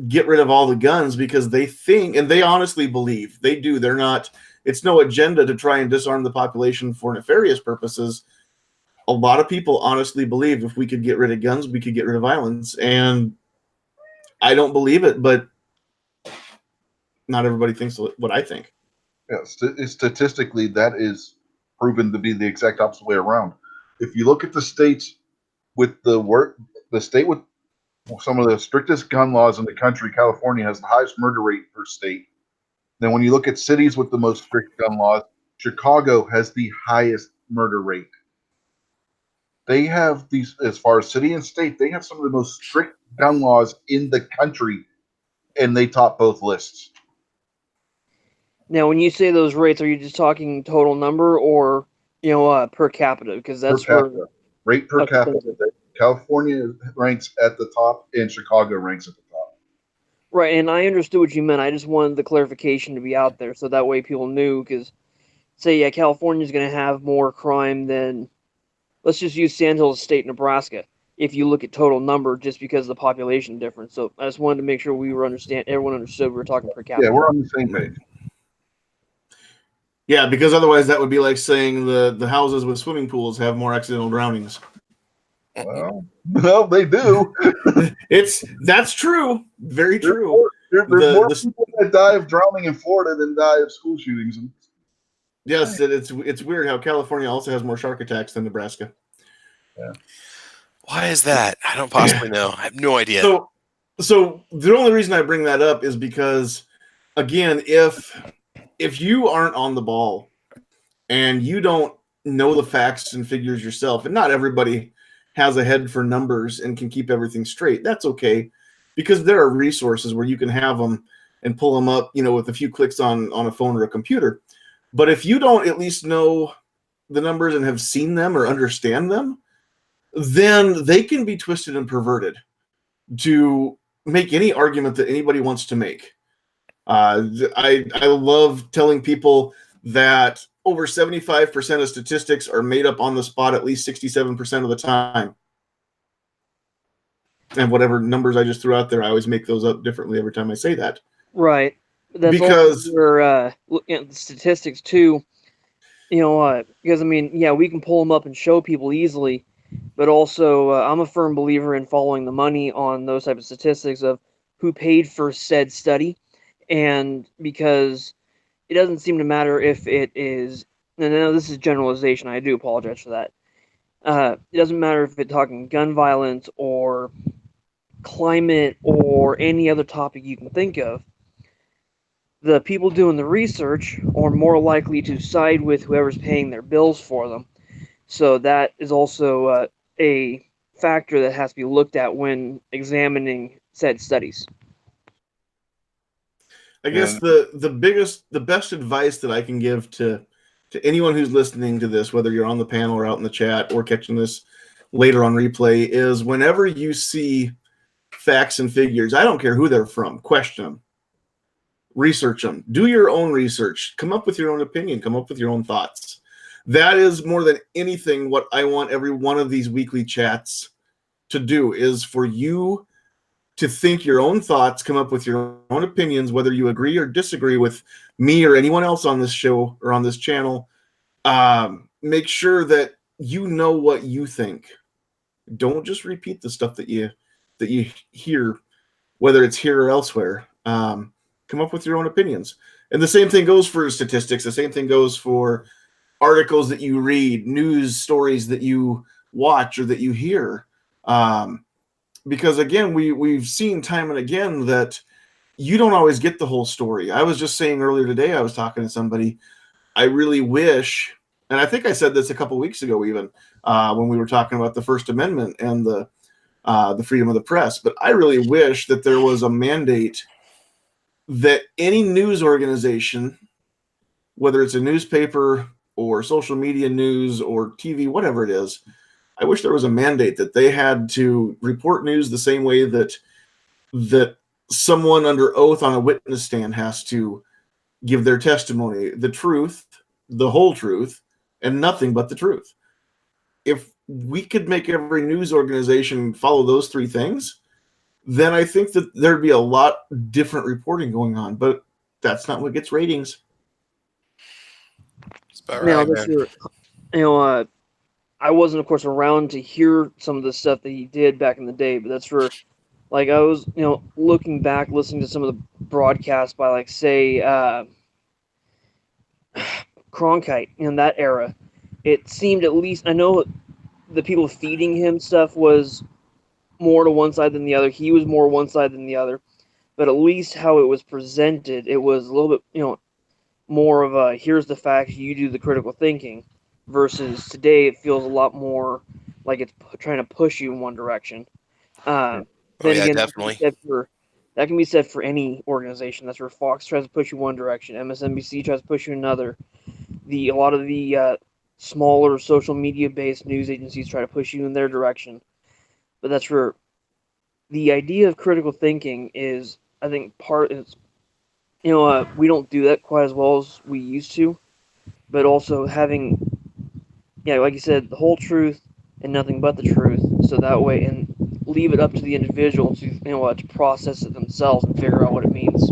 get rid of all the guns because they think, and they honestly believe, they do, they're not, it's no agenda to try and disarm the population for nefarious purposes. A lot of people honestly believe if we could get rid of guns, we could get rid of violence. And I don't believe it, but not everybody thinks what I think. Yeah, statistically, that is proven to be the exact opposite way around. If you look at the states with the state with some of the strictest gun laws in the country, California has the highest murder rate per state. Then when you look at cities with the most strict gun laws, Chicago has the highest murder rate. They have these, as far as city and state, they have some of the most strict gun laws in the country, and they top both lists. Now, when you say those rates, are you just talking total number or per capita? Because that's rate per capita. California ranks at the top, and Chicago ranks at the top. Right, and I understood what you meant. I just wanted the clarification to be out there, so that way people knew. Because, say, California's going to have more crime than, let's just use Sandhills State, Nebraska. if you look at total number just because of the population difference. So I just wanted to make sure everyone understood we were talking per capita. Yeah, we're on the same page. Yeah, because otherwise that would be like saying the houses with swimming pools have more accidental drownings. Well, they do. That's true. Very There's true. more, there's The- more the- people that die of drowning in Florida than die of school shootings. Yes, it's weird how California also has more shark attacks than Nebraska. Why is that? I don't possibly know. I have no idea. So the only reason I bring that up is because, again, if you aren't on the ball and you don't know the facts and figures yourself, and not everybody has a head for numbers and can keep everything straight, that's okay, because there are resources where you can have them and pull them up, with a few clicks on a phone or a computer. But if you don't at least know the numbers and have seen them or understand them, then they can be twisted and perverted to make any argument that anybody wants to make. I love telling people that over 75% of statistics are made up on the spot at least 67% of the time. And whatever numbers I just threw out there, I always make those up differently every time I say that. Right. That's Because also where looking at the statistics too. Because we can pull them up and show people easily, but also I'm a firm believer in following the money on those type of statistics of who paid for said study, and because it doesn't seem to matter if it is. And I know this is generalization. I do apologize for that. It doesn't matter if it's talking gun violence or climate or any other topic you can think of. The people doing the research are more likely to side with whoever's paying their bills for them. So that is also a factor that has to be looked at when examining said studies. I guess the best advice that I can give to anyone who's listening to this, whether you're on the panel or out in the chat or catching this later on replay, is whenever you see facts and figures, I don't care who they're from, question them, research them, do your own research, come up with your own opinion, come up with your own thoughts. That is more than anything what I want every one of these weekly chats to do, is for you to think your own thoughts, come up with your own opinions, whether you agree or disagree with me or anyone else on this show or on this channel. Make sure that you know what you think. Don't just repeat the stuff that you hear, whether it's here or elsewhere. Come up with your own opinions. And the same thing goes for statistics. The same thing goes for articles that you read, news stories that you watch or that you hear. Because again, we've seen time and again that you don't always get the whole story. I was just saying earlier today, I was talking to somebody, I really wish, and I think I said this a couple weeks ago even, when we were talking about the First Amendment and the freedom of the press, but I really wish that there was a mandate that any news organization, whether it's a newspaper or social media news or TV, whatever it is, I wish there was a mandate that they had to report news the same way that someone under oath on a witness stand has to give their testimony, the truth, the whole truth, and nothing but the truth. If we could make every news organization follow those three things, then I think that there'd be a lot different reporting going on, but that's not what gets ratings. It's about Now, right, this man. year, I wasn't, of course, around to hear some of the stuff that he did back in the day, but that's for, I was, looking back, listening to some of the broadcasts by, say, Cronkite in that era. It seemed, at least, I know the people feeding him stuff was more to one side than the other. He was more one side than the other. But at least how it was presented, it was a little bit, more of a, here's the facts, you do the critical thinking. Versus today, it feels a lot more like it's trying to push you in one direction. Then again, definitely. that can be said for any organization. That's where Fox tries to push you one direction, MSNBC tries to push you another. A lot of the smaller social media-based news agencies try to push you in their direction. But that's where the idea of critical thinking is, I think, we don't do that quite as well as we used to. But also having, like you said, the whole truth, and nothing but the truth, so that way, and leave it up to the individual to to process it themselves and figure out what it means.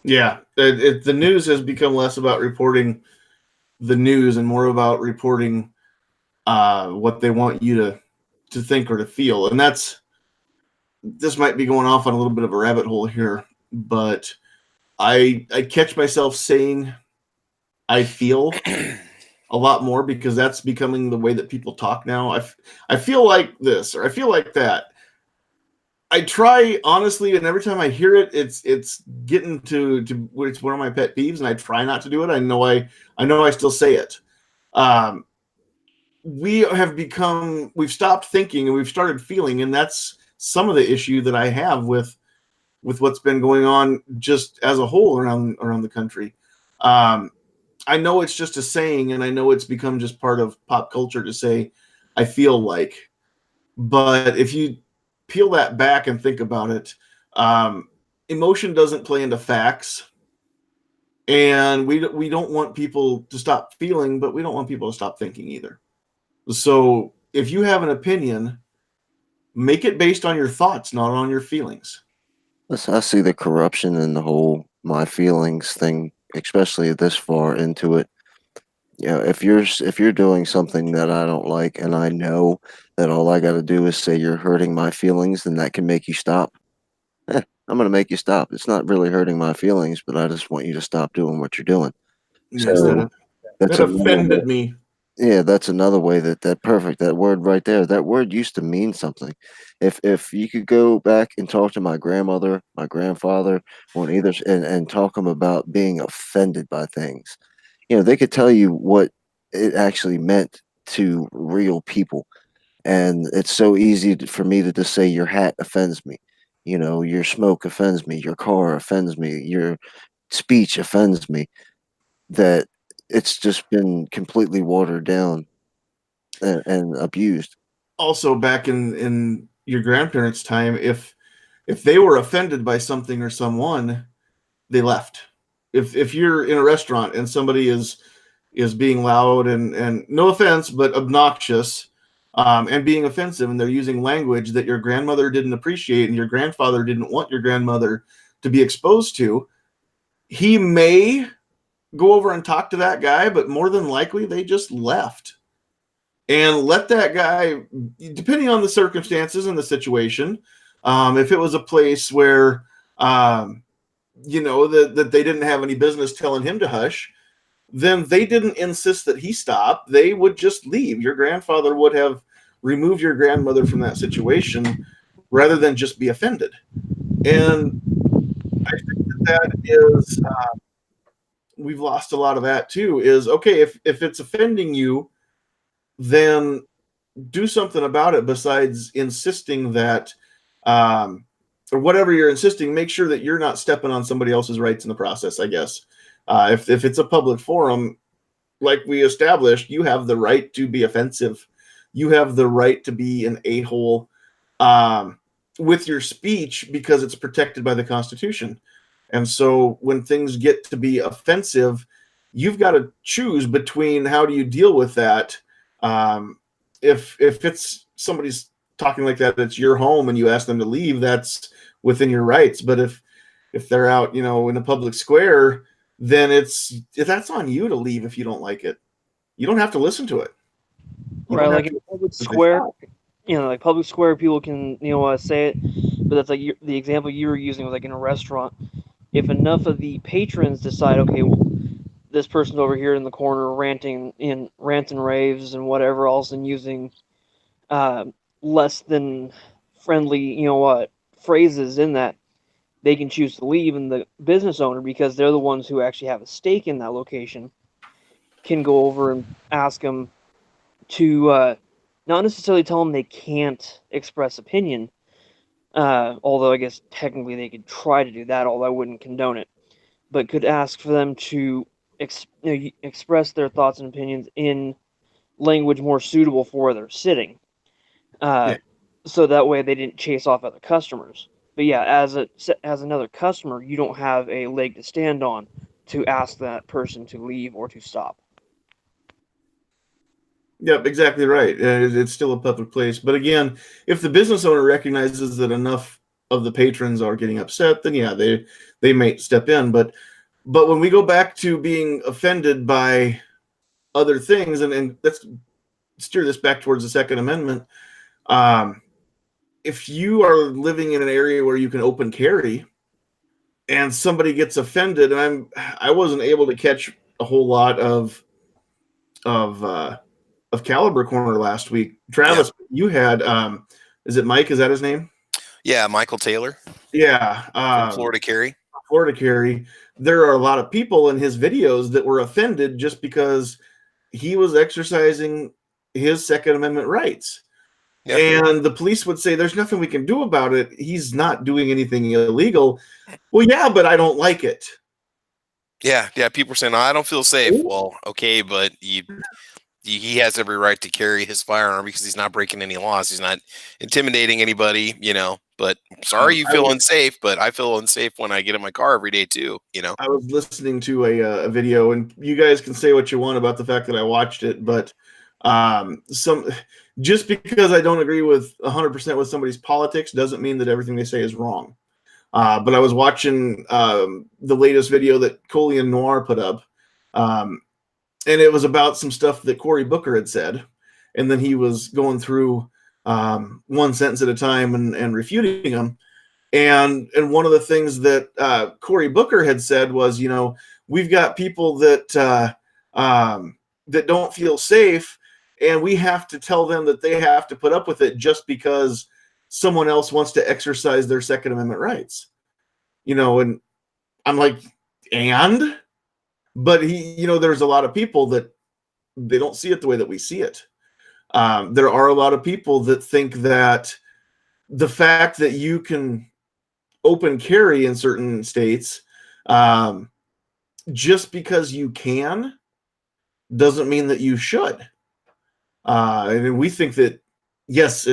Yeah, the news has become less about reporting the news and more about reporting what they want you to think or to feel, and this might be going off on a little bit of a rabbit hole here, but I catch myself saying I feel a lot more because that's becoming the way that people talk now. I feel like this or I feel like that. I try honestly, and every time I hear it, it's getting to it's one of my pet peeves, and I try not to do it. I know I still say it. Um, we've stopped thinking and we've started feeling, and that's some of the issue that I have with what's been going on just as a whole around the country. Um, I know it's just a saying, and I know it's become just part of pop culture to say, I feel like. But if you peel that back and think about it, emotion doesn't play into facts. And we don't want people to stop feeling, but we don't want people to stop thinking either. So if you have an opinion, make it based on your thoughts, not on your feelings. I see the corruption in the whole my feelings thing, especially this far into it. You know, if you're doing something that I don't like, and I know that all I got to do is say you're hurting my feelings, then that can make you stop. I'm going to make you stop. It's not really hurting my feelings, but I just want you to stop doing what you're doing. Yes, So that's that another offended me. yeah, that's another way that perfect. That word right there. That word used to mean something. If you could go back and talk to my grandmother, my grandfather, on either and talk them about being offended by things, you know, they could tell you what it actually meant to real people. And it's so easy for me to just say your hat offends me. You know, your smoke offends me, your car offends me, your speech offends me, that it's just been completely watered down and abused. Also, back in your grandparents' time, if they were offended by something or someone, they left. If you're in a restaurant and somebody is being loud and no offense, but obnoxious, and being offensive, and they're using language that your grandmother didn't appreciate and your grandfather didn't want your grandmother to be exposed to, he may go over and talk to that guy, but more than likely they just left and let that guy, depending on the circumstances and the situation, if it was a place where that they didn't have any business telling him to hush, then they didn't insist that he stop. They would just leave. Your grandfather would have removed your grandmother from that situation rather than just be offended. And I think that is we've lost a lot of that too. Is okay if it's offending you, then do something about it besides insisting that or whatever you're insisting, make sure that you're not stepping on somebody else's rights in the process, I guess. If it's a public forum, like we established, you have the right to be offensive. You have the right to be an a-hole with your speech because it's protected by the Constitution. And so when things get to be offensive, you've got to choose between how do you deal with that. Um, if it's somebody's talking like that, it's your home and you ask them to leave, that's within your rights. But if they're out, in a public square, then that's on you to leave if you don't like it. You don't have to listen to it. You Right, don't like have in to. a public square, like public square, people can say it, but that's like the example you were using was like in a restaurant. If enough of the patrons decide, okay, well, this person's over here in the corner ranting in rants and raves and whatever else, and using uh, less than friendly, phrases in that, they can choose to leave, and the business owner, because they're the ones who actually have a stake in that location, can go over and ask them to not necessarily tell them they can't express opinion, although I guess technically they could try to do that, although I wouldn't condone it, but could ask for them to express their thoughts and opinions in language more suitable for where they're sitting, uh, Yeah. so that way they didn't chase off other customers. But yeah, as another customer, you don't have a leg to stand on to ask that person to leave or to stop. Yep, exactly right. It's still a public place. But again, if the business owner recognizes that enough of the patrons are getting upset, then yeah, they may step in. But when we go back to being offended by other things, and let's steer this back towards the Second Amendment. If you are living in an area where you can open carry, and somebody gets offended, and I wasn't able to catch a whole lot of Caliber Corner last week. Travis, you had is it Mike? Is that his name? Yeah, Michael Taylor. Yeah, from Florida Carry. Florida Carry. There are a lot of people in his videos that were offended just because he was exercising his Second Amendment rights. Yeah. And the police would say, there's nothing we can do about it. He's not doing anything illegal. Well, yeah, but I don't like it. Yeah. People are saying, I don't feel safe. Well, okay, but he has every right to carry his firearm because he's not breaking any laws. He's not intimidating anybody, but sorry you feel unsafe, but I feel unsafe when I get in my car every day too, I was listening to a video, and you guys can say what you want about the fact that I watched it, but just because I don't agree with 100% with somebody's politics doesn't mean that everything they say is wrong. But I was watching the latest video that Coley and Noir put up, and it was about some stuff that Cory Booker had said, and then he was going through one sentence at a time and refuting them. And one of the things that Cory Booker had said was, we've got people that that don't feel safe, and we have to tell them that they have to put up with it just because someone else wants to exercise their Second Amendment rights. And I'm like, but there's a lot of people that they don't see it the way that we see it. There are a lot of people that think that the fact that you can open carry in certain states, just because you can doesn't mean that you should. And we think that, yes,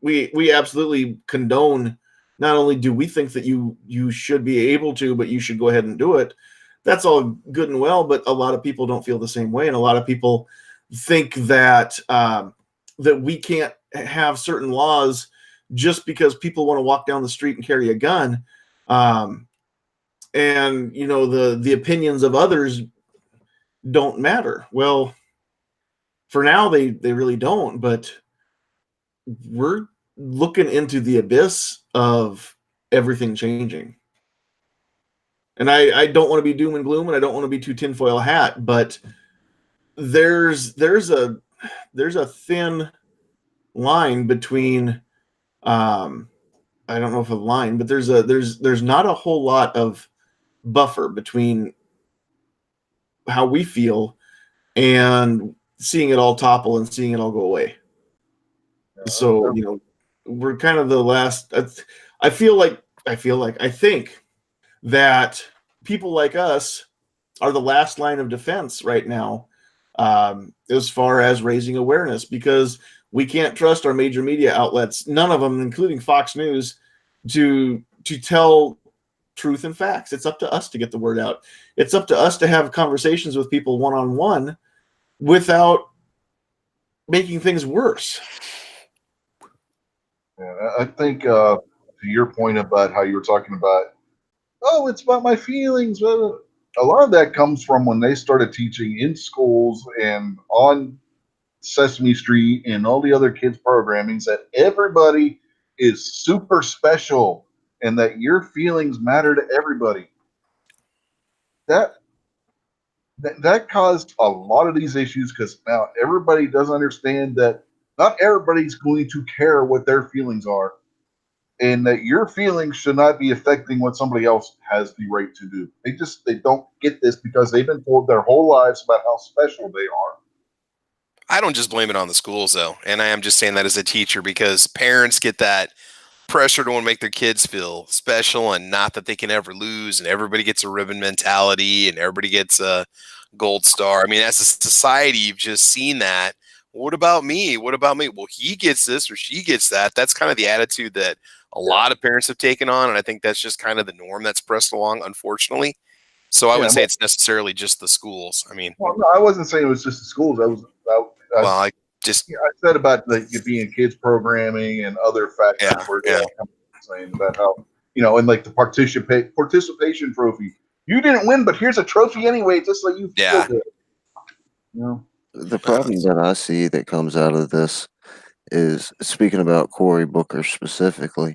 we absolutely condone. Not only do we think that you should be able to, but you should go ahead and do it. That's all good and well, but a lot of people don't feel the same way, and a lot of people think that that we can't have certain laws just because people want to walk down the street and carry a gun. And the opinions of others don't matter. Well, for now they really don't, but we're looking into the abyss of everything changing. And I don't want to be doom and gloom, and I don't want to be too tinfoil hat, but there's a thin line between I don't know if a line, but there's not a whole lot of buffer between how we feel and seeing it all topple and seeing it all go away. So, we're kind of the last. I think that people like us are the last line of defense right now, as far as raising awareness, because we can't trust our major media outlets, none of them, including Fox News, to tell truth and facts. It's up to us to get the word out. It's up to us to have conversations with people one-on-one without making things worse. Yeah, I think to your point about how you were talking about, oh, it's about my feelings. A lot of that comes from when they started teaching in schools and on Sesame Street and all the other kids' programmings that everybody is super special and that your feelings matter to everybody. That caused a lot of these issues because now everybody doesn't understand that not everybody's going to care what their feelings are, and that your feelings should not be affecting what somebody else has the right to do. They don't get this because they've been told their whole lives about how special they are. I don't just blame it on the schools though, and I am just saying that as a teacher because parents get that pressure to want to make their kids feel special and not that they can ever lose, and everybody gets a ribbon mentality and everybody gets a gold star. I mean, as a society, you've just seen that. What about me? What about me? Well, he gets this or she gets that. That's kind of the attitude that a lot of parents have taken on, and I think that's just kind of the norm that's pressed along, unfortunately. So I wouldn't say it's necessarily just the schools. I mean, well, no, I wasn't saying it was just the schools. just I said about it being kids programming and other factors where saying about how and like the participation trophy. You didn't win, but here's a trophy anyway, just so you feel good. The problem that I see that comes out of this is, speaking about Cory Booker specifically,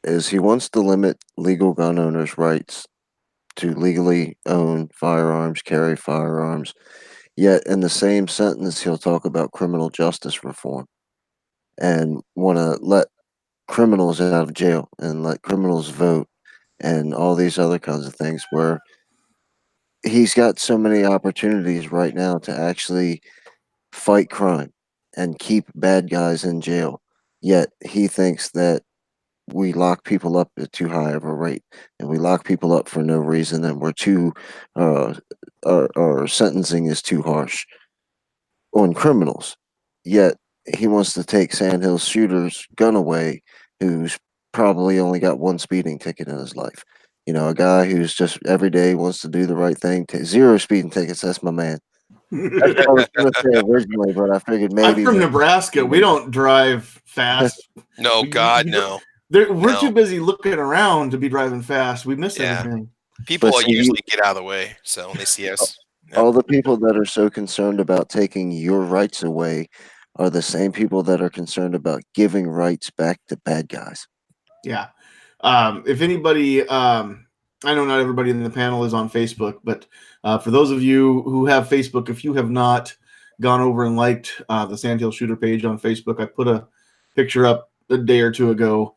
is he wants to limit legal gun owners' rights to legally own firearms, carry firearms, yet in the same sentence he'll talk about criminal justice reform and want to let criminals out of jail and let criminals vote and all these other kinds of things, where he's got so many opportunities right now to actually fight crime and keep bad guys in jail. Yet he thinks that we lock people up at too high of a rate, and we lock people up for no reason, and we're too, our sentencing is too harsh on criminals. Yet he wants to take Sandhills shooter's gun away, who's probably only got one speeding ticket in his life. A guy who's just every day wants to do the right thing. Zero speeding tickets. That's my man. That's what I was going to say originally, but I figured maybe. I'm from Nebraska. We don't drive fast. No, God, no. We're too busy looking around to be driving fast. We miss everything. People usually get out of the way, so when they see us. All the people that are so concerned about taking your rights away are the same people that are concerned about giving rights back to bad guys. Yeah. If anybody, I know not everybody in the panel is on Facebook, but for those of you who have Facebook, if you have not gone over and liked the Sandhill Shooter page on Facebook, I put a picture up a day or two ago,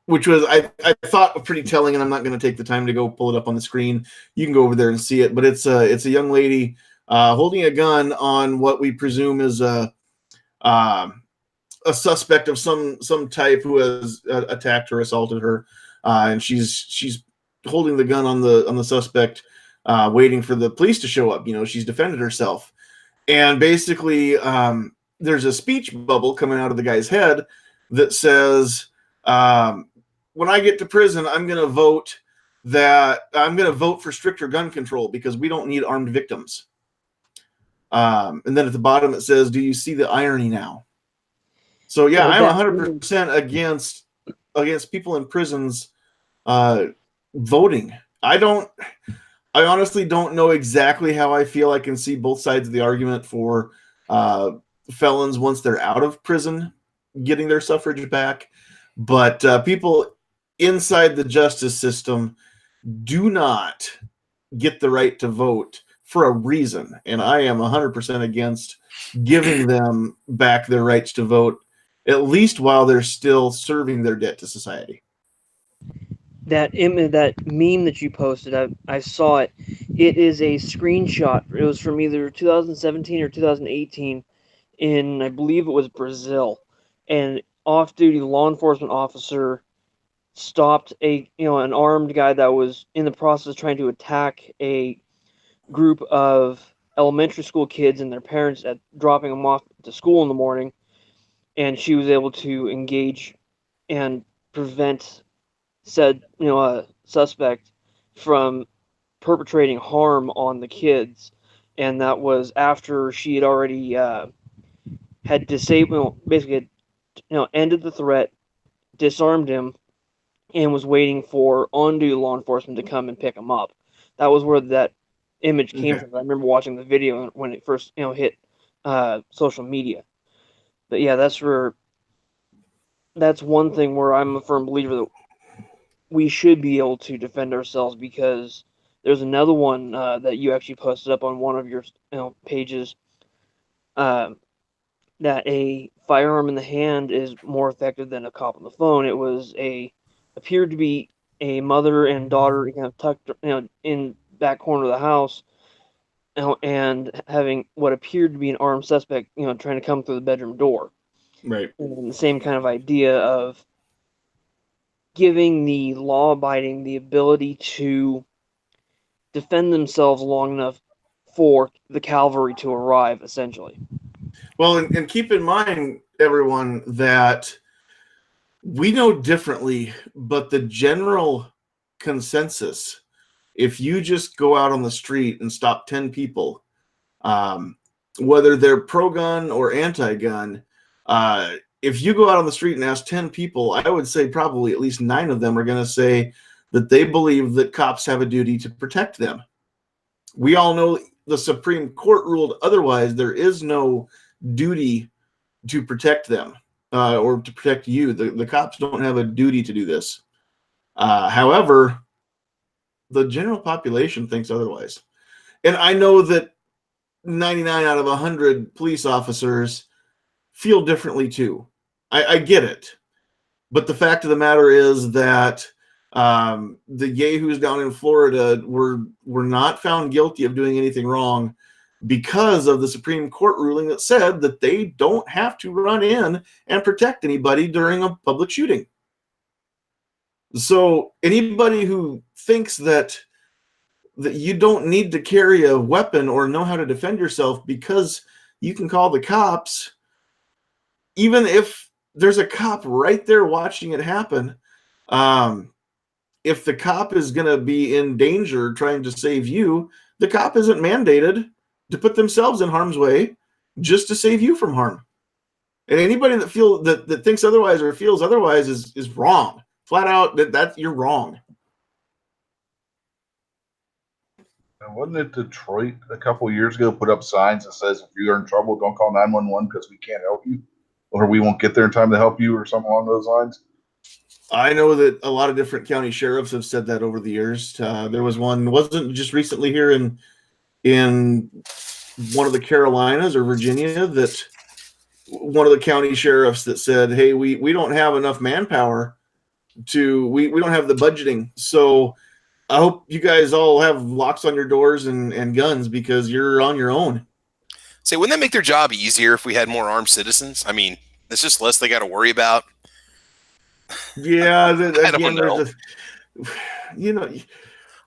which was I thought pretty telling, and I'm not going to take the time to go pull it up on the screen. You can go over there and see it, but it's a young lady holding a gun on what we presume is a suspect of some type who has attacked or assaulted her, and she's holding the gun on the suspect, waiting for the police to show up. She's defended herself, and basically there's a speech bubble coming out of the guy's head that says, when I get to prison, I'm going to vote for stricter gun control because we don't need armed victims. And then at the bottom it says, do you see the irony now? So yeah, I'm 100% against people in prisons voting. I honestly don't know exactly how I feel. I can see both sides of the argument for felons once they're out of prison getting their suffrage back, but people inside the justice system do not get the right to vote for a reason, and I am 100% against giving them back their rights to vote, at least while they're still serving their debt to society. That meme that you posted, I saw it. It is a screenshot. It was from either 2017 or 2018 in, I believe it was Brazil. And off-duty law enforcement officer stopped an armed guy that was in the process of trying to attack a group of elementary school kids and their parents at dropping them off to school in the morning, and she was able to engage and prevent said suspect from perpetrating harm on the kids. And that was after she had already had disabled, basically ended the threat, disarmed him, and was waiting for on-duty law enforcement to come and pick him up. That was where that image came from. I remember watching the video when it first hit social media. But yeah, that's one thing where I'm a firm believer that we should be able to defend ourselves, because there's another one that you actually posted up on one of your pages, that a firearm in the hand is more effective than a cop on the phone. It was appeared to be a mother and daughter tucked in back corner of the house, and having what appeared to be an armed suspect trying to come through the bedroom door. Right. And the same kind of idea of giving the law-abiding the ability to defend themselves long enough for the cavalry to arrive, essentially. Well, and keep in mind, everyone, that we know differently, but the general consensus, if you just go out on the street and stop 10 people, whether they're pro-gun or anti-gun, if you go out on the street and ask 10 people, I would say probably at least 9 of them are going to say that they believe that cops have a duty to protect them. We all know the Supreme Court ruled otherwise. There is no duty to protect them or to protect you. The cops don't have a duty to do this. However, the general population thinks otherwise. And I know that 99 out of 100 police officers feel differently too. I get it. But the fact of the matter is that the yahoos down in Florida were not found guilty of doing anything wrong because of the Supreme Court ruling that said that they don't have to run in and protect anybody during a public shooting. So anybody who thinks that you don't need to carry a weapon or know how to defend yourself because you can call the cops, even if there's a cop right there watching it happen, if the cop is going to be in danger trying to save you, the cop isn't mandated to put themselves in harm's way just to save you from harm. And anybody that thinks otherwise or feels otherwise is wrong. Flat out, that you're wrong. And wasn't it Detroit a couple of years ago put up signs that says if you're in trouble, don't call 911 because we can't help you, or we won't get there in time to help you, or something along those lines? I know that a lot of different county sheriffs have said that over the years. There was one, wasn't just recently here in one of the Carolinas or Virginia, that one of the county sheriffs that said, hey, we don't have enough manpower we don't have the budgeting. So I hope you guys all have locks on your doors and guns because you're on your own. Say, wouldn't that make their job easier if we had more armed citizens? I mean, it's just less they got to worry about. Yeah, I don't know.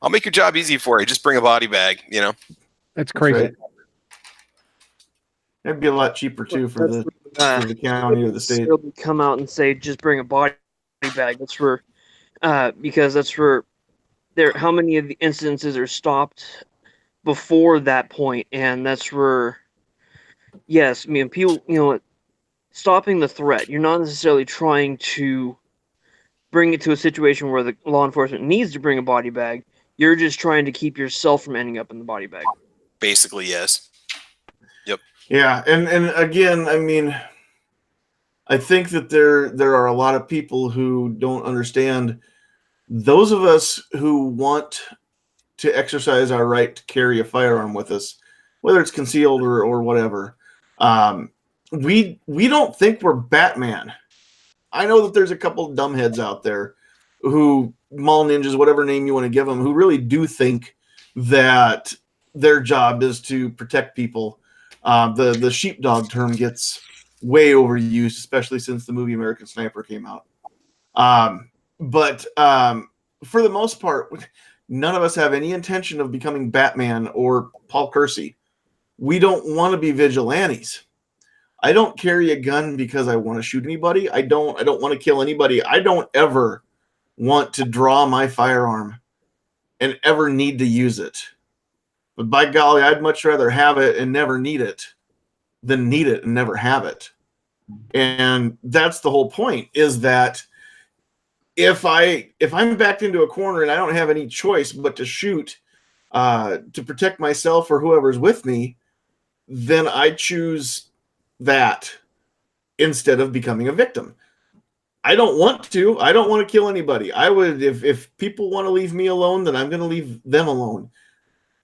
I'll make your job easy for you. Just bring a body bag, That's crazy. Right. That'd be a lot cheaper too for the county or the state. Come out and say, just bring a body bag. That's for because that's for how many of the incidences are stopped before that point, and that's where, yes, I mean, people, stopping the threat. You're not necessarily trying to bring it to a situation where the law enforcement needs to bring a body bag. You're just trying to keep yourself from ending up in the body bag. Basically, yes. Yep. Yeah, and again, I mean, I think that there are a lot of people who don't understand. Those of us who want to exercise our right to carry a firearm with us, whether it's concealed or whatever, we don't think we're Batman. I know that there's a couple of dumbheads out there who, mall ninjas, whatever name you want to give them, who really do think that their job is to protect people. The sheepdog term gets way overused, especially since the movie American Sniper came out. But for the most part, none of us have any intention of becoming Batman or Paul Kersey. We don't want to be vigilantes. I don't carry a gun because I want to shoot anybody. I don't want to kill anybody. I don't ever want to draw my firearm and ever need to use it. But by golly, I'd much rather have it and never need it than need it and never have it. And that's the whole point, is that if I'm backed into a corner and I don't have any choice but to shoot to protect myself or whoever's with me, then I choose that instead of becoming a victim. I don't want to. I don't want to kill anybody. I would, if people want to leave me alone, then I'm going to leave them alone.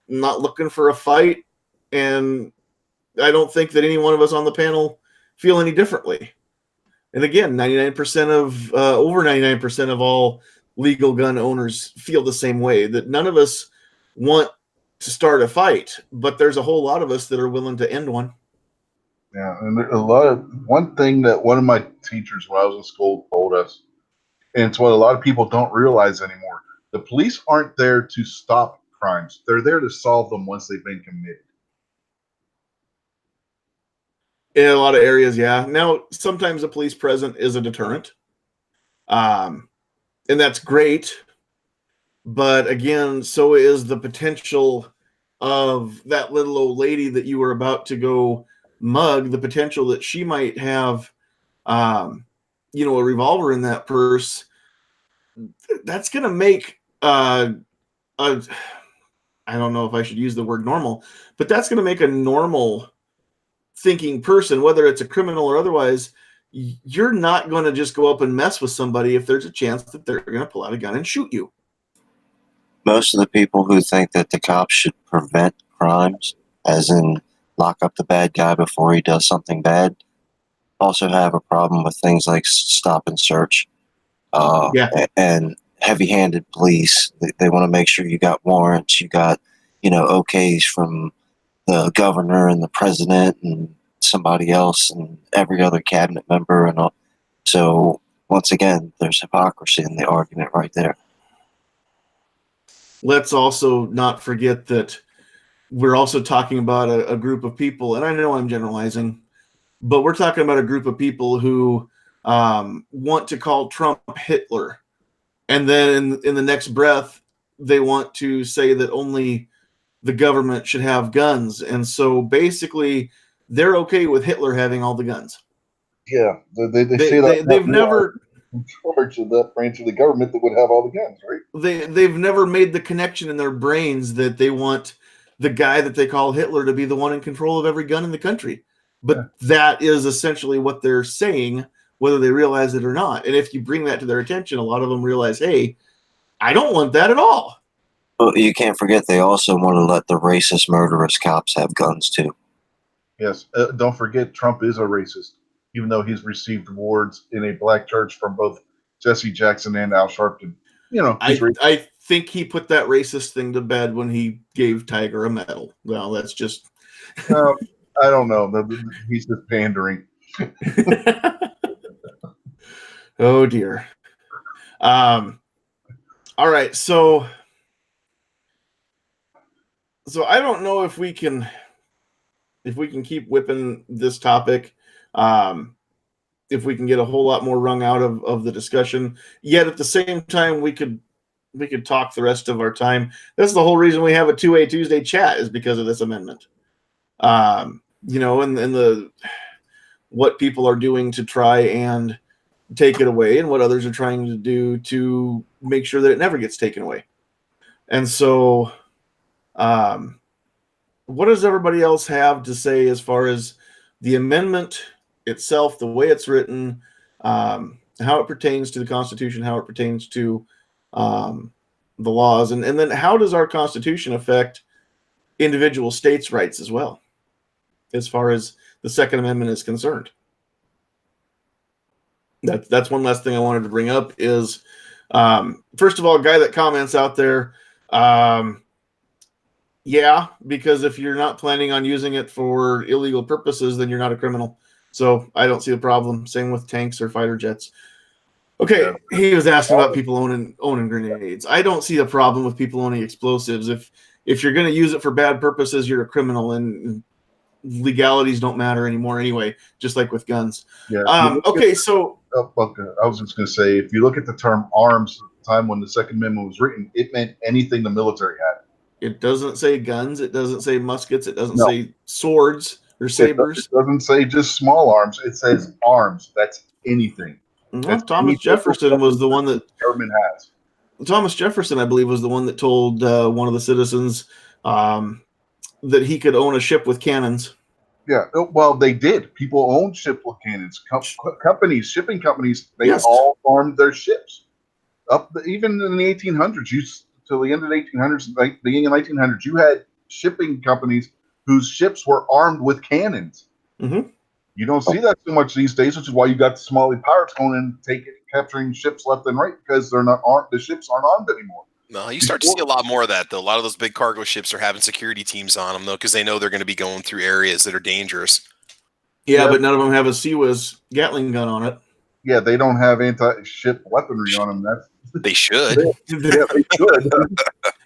I'm not looking for a fight, and I don't think that any one of us on the panel feel any differently. And again, over 99% of all legal gun owners feel the same way, that none of us want to start a fight, but there's a whole lot of us that are willing to end one. Yeah, and one thing that one of my teachers when I was in school told us, and it's what a lot of people don't realize anymore: the police aren't there to stop crimes; they're there to solve them once they've been committed. In a lot of areas, yeah. Now, sometimes a police present is a deterrent, and that's great. But again, so is the potential of that little old lady that you were about to go mug, the potential that she might have, you know, a revolver in that purse, that's going to make a, I don't know if I should use the word normal, but that's going to make a normal thinking person, whether it's a criminal or otherwise, you're not going to just go up and mess with somebody if there's a chance that they're going to pull out a gun and shoot you. Most of the people who think that the cops should prevent crimes, as in lock up the bad guy before he does something bad, also have a problem with things like stop and search and heavy-handed police. They want to make sure you got warrants, you got, okays from the governor and the president and somebody else and every other cabinet member and all. So once again, there's hypocrisy in the argument right there. Let's also not forget that we're also talking about a group of people, and I know I'm generalizing, but we're talking about a group of people who want to call Trump Hitler. And then in the next breath, they want to say that only the government should have guns. And so basically, they're okay with Hitler having all the guns. Yeah, they say that they've never in charge of that branch of the government that would have all the guns, right? They've never made the connection in their brains that they want the guy that they call Hitler to be the one in control of every gun in the country. But that is essentially what they're saying, whether they realize it or not. And if you bring that to their attention, a lot of them realize, hey, I don't want that at all. Well, you can't forget they also want to let the racist, murderous cops have guns too. Yes, don't forget Trump is a racist, even though he's received awards in a black church from both Jesse Jackson and Al Sharpton. I think he put that racist thing to bed when he gave Tiger a medal. Well, that's just... I don't know. He's just pandering. Oh, dear. All right, so I don't know if we can keep whipping this topic, if we can get a whole lot more wrung out of the discussion. Yet at the same time, we could talk the rest of our time. That's the whole reason we have a 2A Tuesday chat, is because of this amendment. And the what people are doing to try and take it away, and what others are trying to do to make sure that it never gets taken away. And so, what does everybody else have to say as far as the amendment itself, the way it's written, how it pertains to the Constitution, how it pertains to the laws, and then how does our Constitution affect individual states' rights as well, as far as the Second Amendment is concerned? That's one last thing I wanted to bring up is, first of all, a guy that comments out there, yeah, because if you're not planning on using it for illegal purposes, then you're not a criminal. So I don't see a problem. Same with tanks or fighter jets. Okay, he was asking about people owning grenades. I don't see a problem with people owning explosives. If you're going to use it for bad purposes, you're a criminal, and legalities don't matter anymore anyway, just like with guns. Yeah. Okay, so... I was just going to say, if you look at the term arms at the time when the Second Amendment was written, it meant anything the military had. It doesn't say guns. It doesn't say muskets. It doesn't say swords or sabers. It doesn't say just small arms. It says arms. That's anything. Well, Thomas Jefferson was the one that government has. Thomas Jefferson, I believe, was the one that told one of the citizens that he could own a ship with cannons. Yeah, well, they did. People owned ships with cannons. Companies, shipping companies, they all armed their ships. Even in the 1800s, till the end of the 1800s, beginning of 1900s, you had shipping companies whose ships were armed with cannons. Mm-hmm. You don't see that so much these days, which is why you got the Somali pirates going and capturing ships left and right, because they're not armed. The ships aren't armed anymore. No, you start to see a lot more of that, though. A lot of those big cargo ships are having security teams on them, though, because they know they're going to be going through areas that are dangerous. Yeah, but none of them have a CWIS Gatling gun on it. Yeah, they don't have anti-ship weaponry on them. They should. Yeah, they should.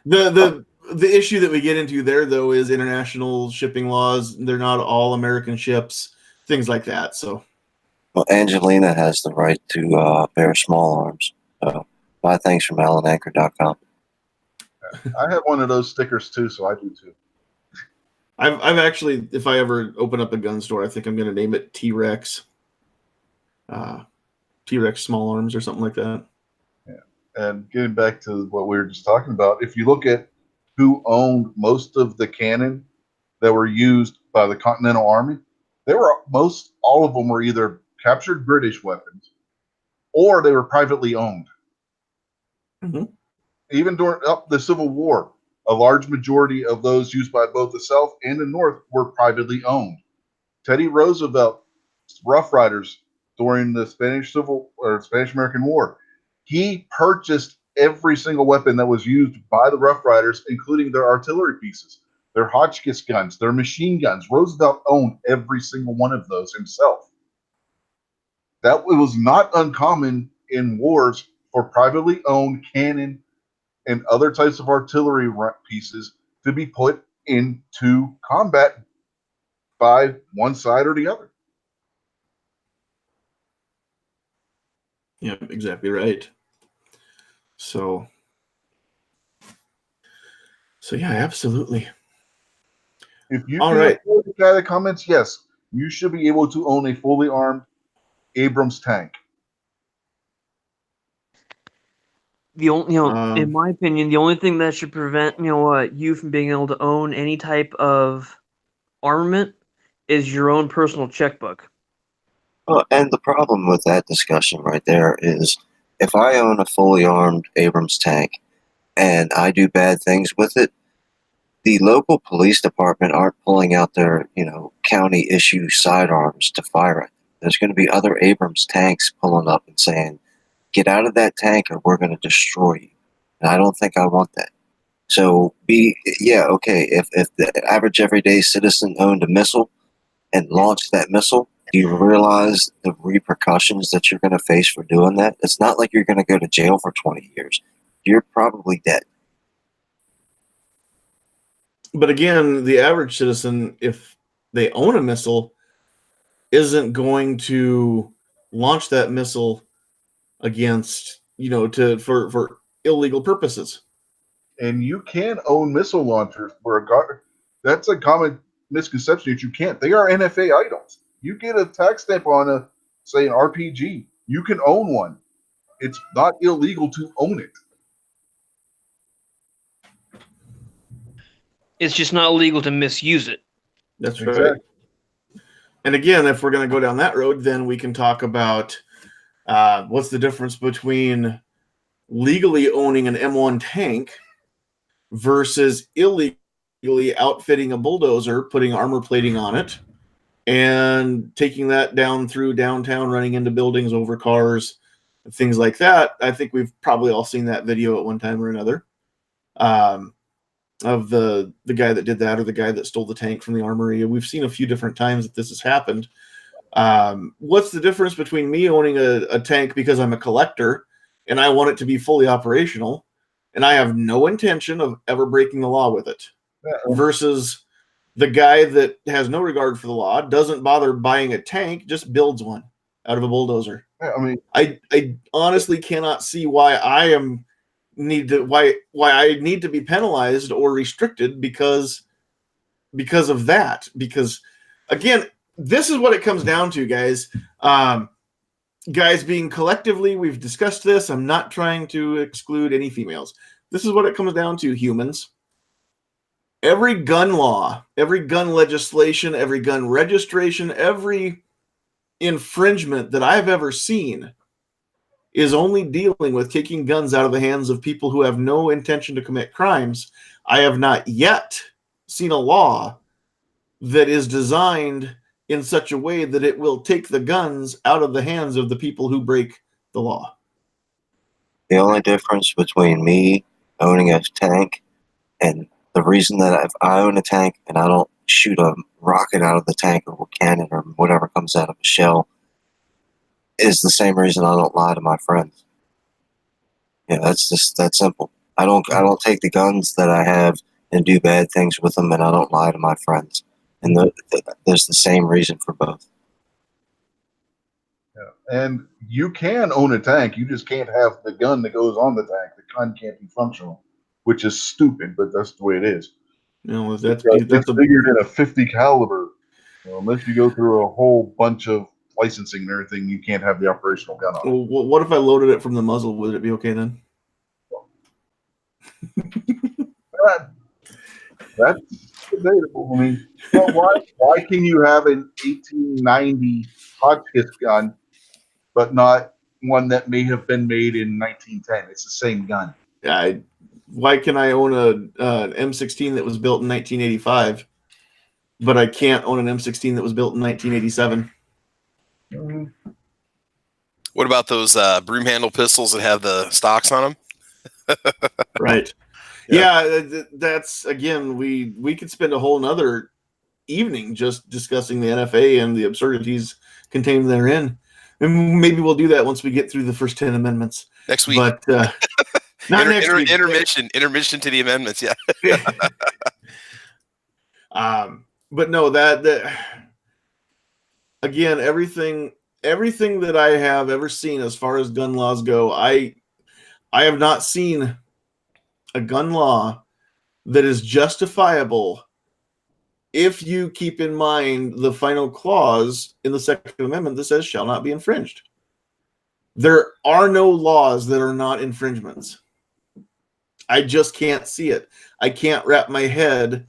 The issue that we get into there, though, is international shipping laws. They're not all American ships, things like that. So, well, Angelina has the right to bear small arms. So, buy things from AlanAnchor.com. I have one of those stickers too, so I do too. I've actually, if I ever open up a gun store, I think I'm going to name it T-Rex. T-Rex small arms or something like that. And getting back to what we were just talking about, if you look at who owned most of the cannon that were used by the Continental Army, they were all of them were either captured British weapons or they were privately owned. Mhm. Even during the Civil War, a large majority of those used by both the South and the North were privately owned. Teddy Roosevelt's Rough Riders during the Spanish American War, he purchased every single weapon that was used by the Rough Riders, including their artillery pieces, their Hotchkiss guns, their machine guns. Roosevelt owned every single one of those himself. That was not uncommon in wars for privately owned cannon and other types of artillery pieces to be put into combat by one side or the other. Yeah, exactly right. So yeah, absolutely. If you All can right. afford the guy that comments, yes, you should be able to own a fully armed Abrams tank. The only, in Um, my opinion, the only thing that should prevent, you from being able to own any type of armament is your own personal checkbook. Well, and the problem with that discussion right there is if I own a fully armed Abrams tank and I do bad things with it, the local police department aren't pulling out their, county issue sidearms to fire it. There's going to be other Abrams tanks pulling up and saying, get out of that tank or we're going to destroy you. And I don't think I want that. So okay, if the average everyday citizen owned a missile and launched that missile, do you realize the repercussions that you're going to face for doing that? It's not like you're going to go to jail for 20 years. You're probably dead. but again, the average citizen, if they own a missile, isn't going to launch that missile against, for illegal purposes. And you can own missile launchers that's a common misconception that you can't. They are NFA items. You get a tax stamp on say an RPG. You can own one. It's not illegal to own it. It's just not illegal to misuse it. That's Exactly. right. And again, if we're going to go down that road, then we can talk about what's the difference between legally owning an M1 tank versus illegally outfitting a bulldozer, putting armor plating on it, and taking that down through downtown, running into buildings, over cars, things like that. I think we've probably all seen that video at one time or another, of the guy that did that, or the guy that stole the tank from the armory. We've seen a few different times that this has happened. What's the difference between me owning a tank because I'm a collector and I want it to be fully operational, and I have no intention of ever breaking the law with it, versus the guy that has no regard for the law, doesn't bother buying a tank, just builds one out of a bulldozer? Yeah, I mean, I honestly cannot see why I need to be penalized or restricted because of that. Because again, this is what it comes down to, guys. Guys being collectively, we've discussed this. I'm not trying to exclude any females. This is what it comes down to, humans. Every gun law, every gun legislation, every gun registration, every infringement that I've ever seen is only dealing with taking guns out of the hands of people who have no intention to commit crimes. I have not yet seen a law that is designed in such a way that it will take the guns out of the hands of the people who break the law. The only difference between me owning a tank and the reason that if I own a tank and I don't shoot a rocket out of the tank or a cannon or whatever comes out of a shell is the same reason I don't lie to my friends. Yeah, that's just that simple. I don't take the guns that I have and do bad things with them, and I don't lie to my friends. And there's the same reason for both. yeah. And you can own a tank. You just can't have the gun that goes on the tank. The gun can't be functional, which is stupid, but that's the way it is. That's It's figured in a 50 caliber. Unless you go through a whole bunch of licensing and everything, you can't have the operational gun on it. Well, what if I loaded it from the muzzle? Would it be okay then? That's debatable. I mean, why can you have an 1890 Hotchkiss gun, but not one that may have been made in 1910? It's the same gun. Why can I own an M16 that was built in 1985, but I can't own an M16 that was built in 1987? What about those broom handle pistols that have the stocks on them? Right. Yeah, that's, again, we could spend a whole nother evening just discussing the NFA and the absurdities contained therein. And maybe we'll do that once we get through the first 10 amendments. Next week. But not next week. Intermission to the amendments, yeah. But no, that again, everything that I have ever seen as far as gun laws go, I have not seen a gun law that is justifiable if you keep in mind the final clause in the Second Amendment that says shall not be infringed. There are no laws that are not infringements. I just can't see it. I can't wrap my head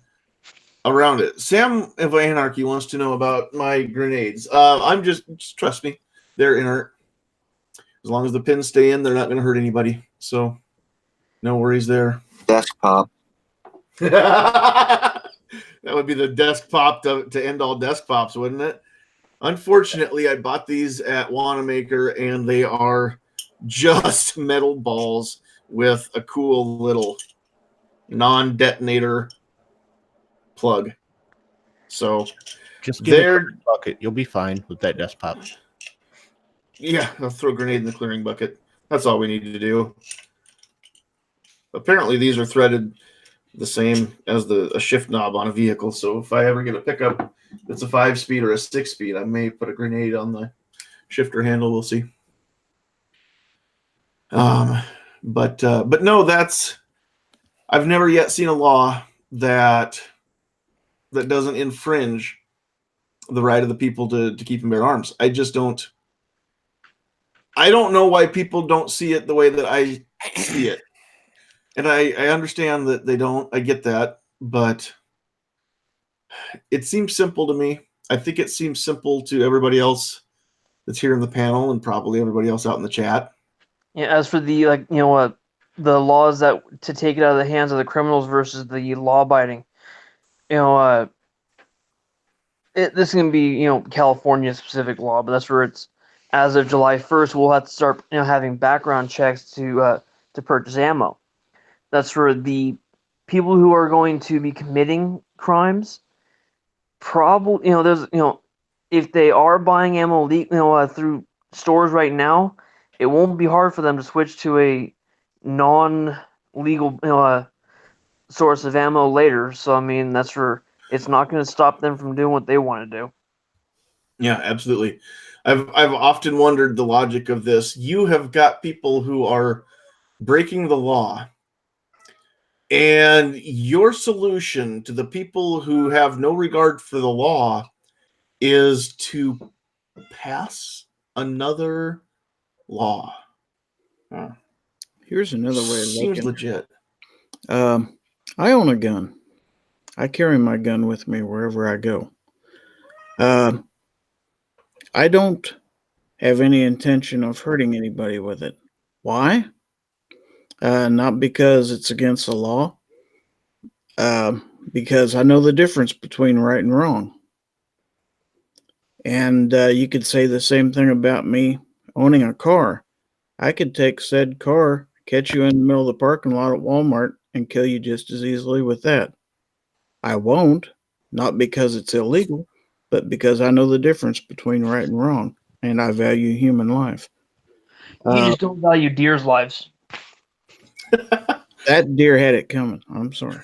around it. Sam of Anarchy wants to know about my grenades. I'm just trust me, they're inert. As long as the pins stay in, they're not going to hurt anybody. So no worries there. Desk pop. That would be the desk pop to end all desk pops, wouldn't it? Unfortunately, I bought these at Wanamaker, and they are just metal balls with a cool little non-detonator plug. So just get a bucket. You'll be fine with that desk pop. Yeah, I'll throw a grenade in the clearing bucket. That's all we need to do. Apparently, these are threaded the same as a shift knob on a vehicle. So if I ever get a pickup that's a 5-speed or a 6-speed, I may put a grenade on the shifter handle. We'll see. But no, I've never yet seen a law that doesn't infringe the right of the people to keep and bear arms. I don't know why people don't see it the way that I see it. And I understand that they don't. I get that. But it seems simple to me. I think it seems simple to everybody else that's here in the panel and probably everybody else out in the chat. Yeah, as for the the laws that to take it out of the hands of the criminals versus the law-abiding, this is going to be California specific law, but that's where it's as of July 1st we'll have to start having background checks to purchase ammo. That's for the people who are going to be committing crimes. Probably there's if they are buying ammo through stores right now, it won't be hard for them to switch to a non-legal source of ammo later. So I mean, it's not going to stop them from doing what they want to do. Yeah, absolutely. I've often wondered the logic of this. You have got people who are breaking the law, and your solution to the people who have no regard for the law is to pass another law. Here's another way of Seems looking. legit. I own a gun. I carry my gun with me wherever I go. I don't have any intention of hurting anybody with it. Why? Not because it's against the law. Because I know the difference between right and wrong. And you could say the same thing about me owning a car. I could take said car, catch you in the middle of the parking lot at Walmart, and kill you just as easily with that. I won't, not because it's illegal, but because I know the difference between right and wrong, and I value human life. You just don't value deer's lives. That deer had it coming. I'm sorry.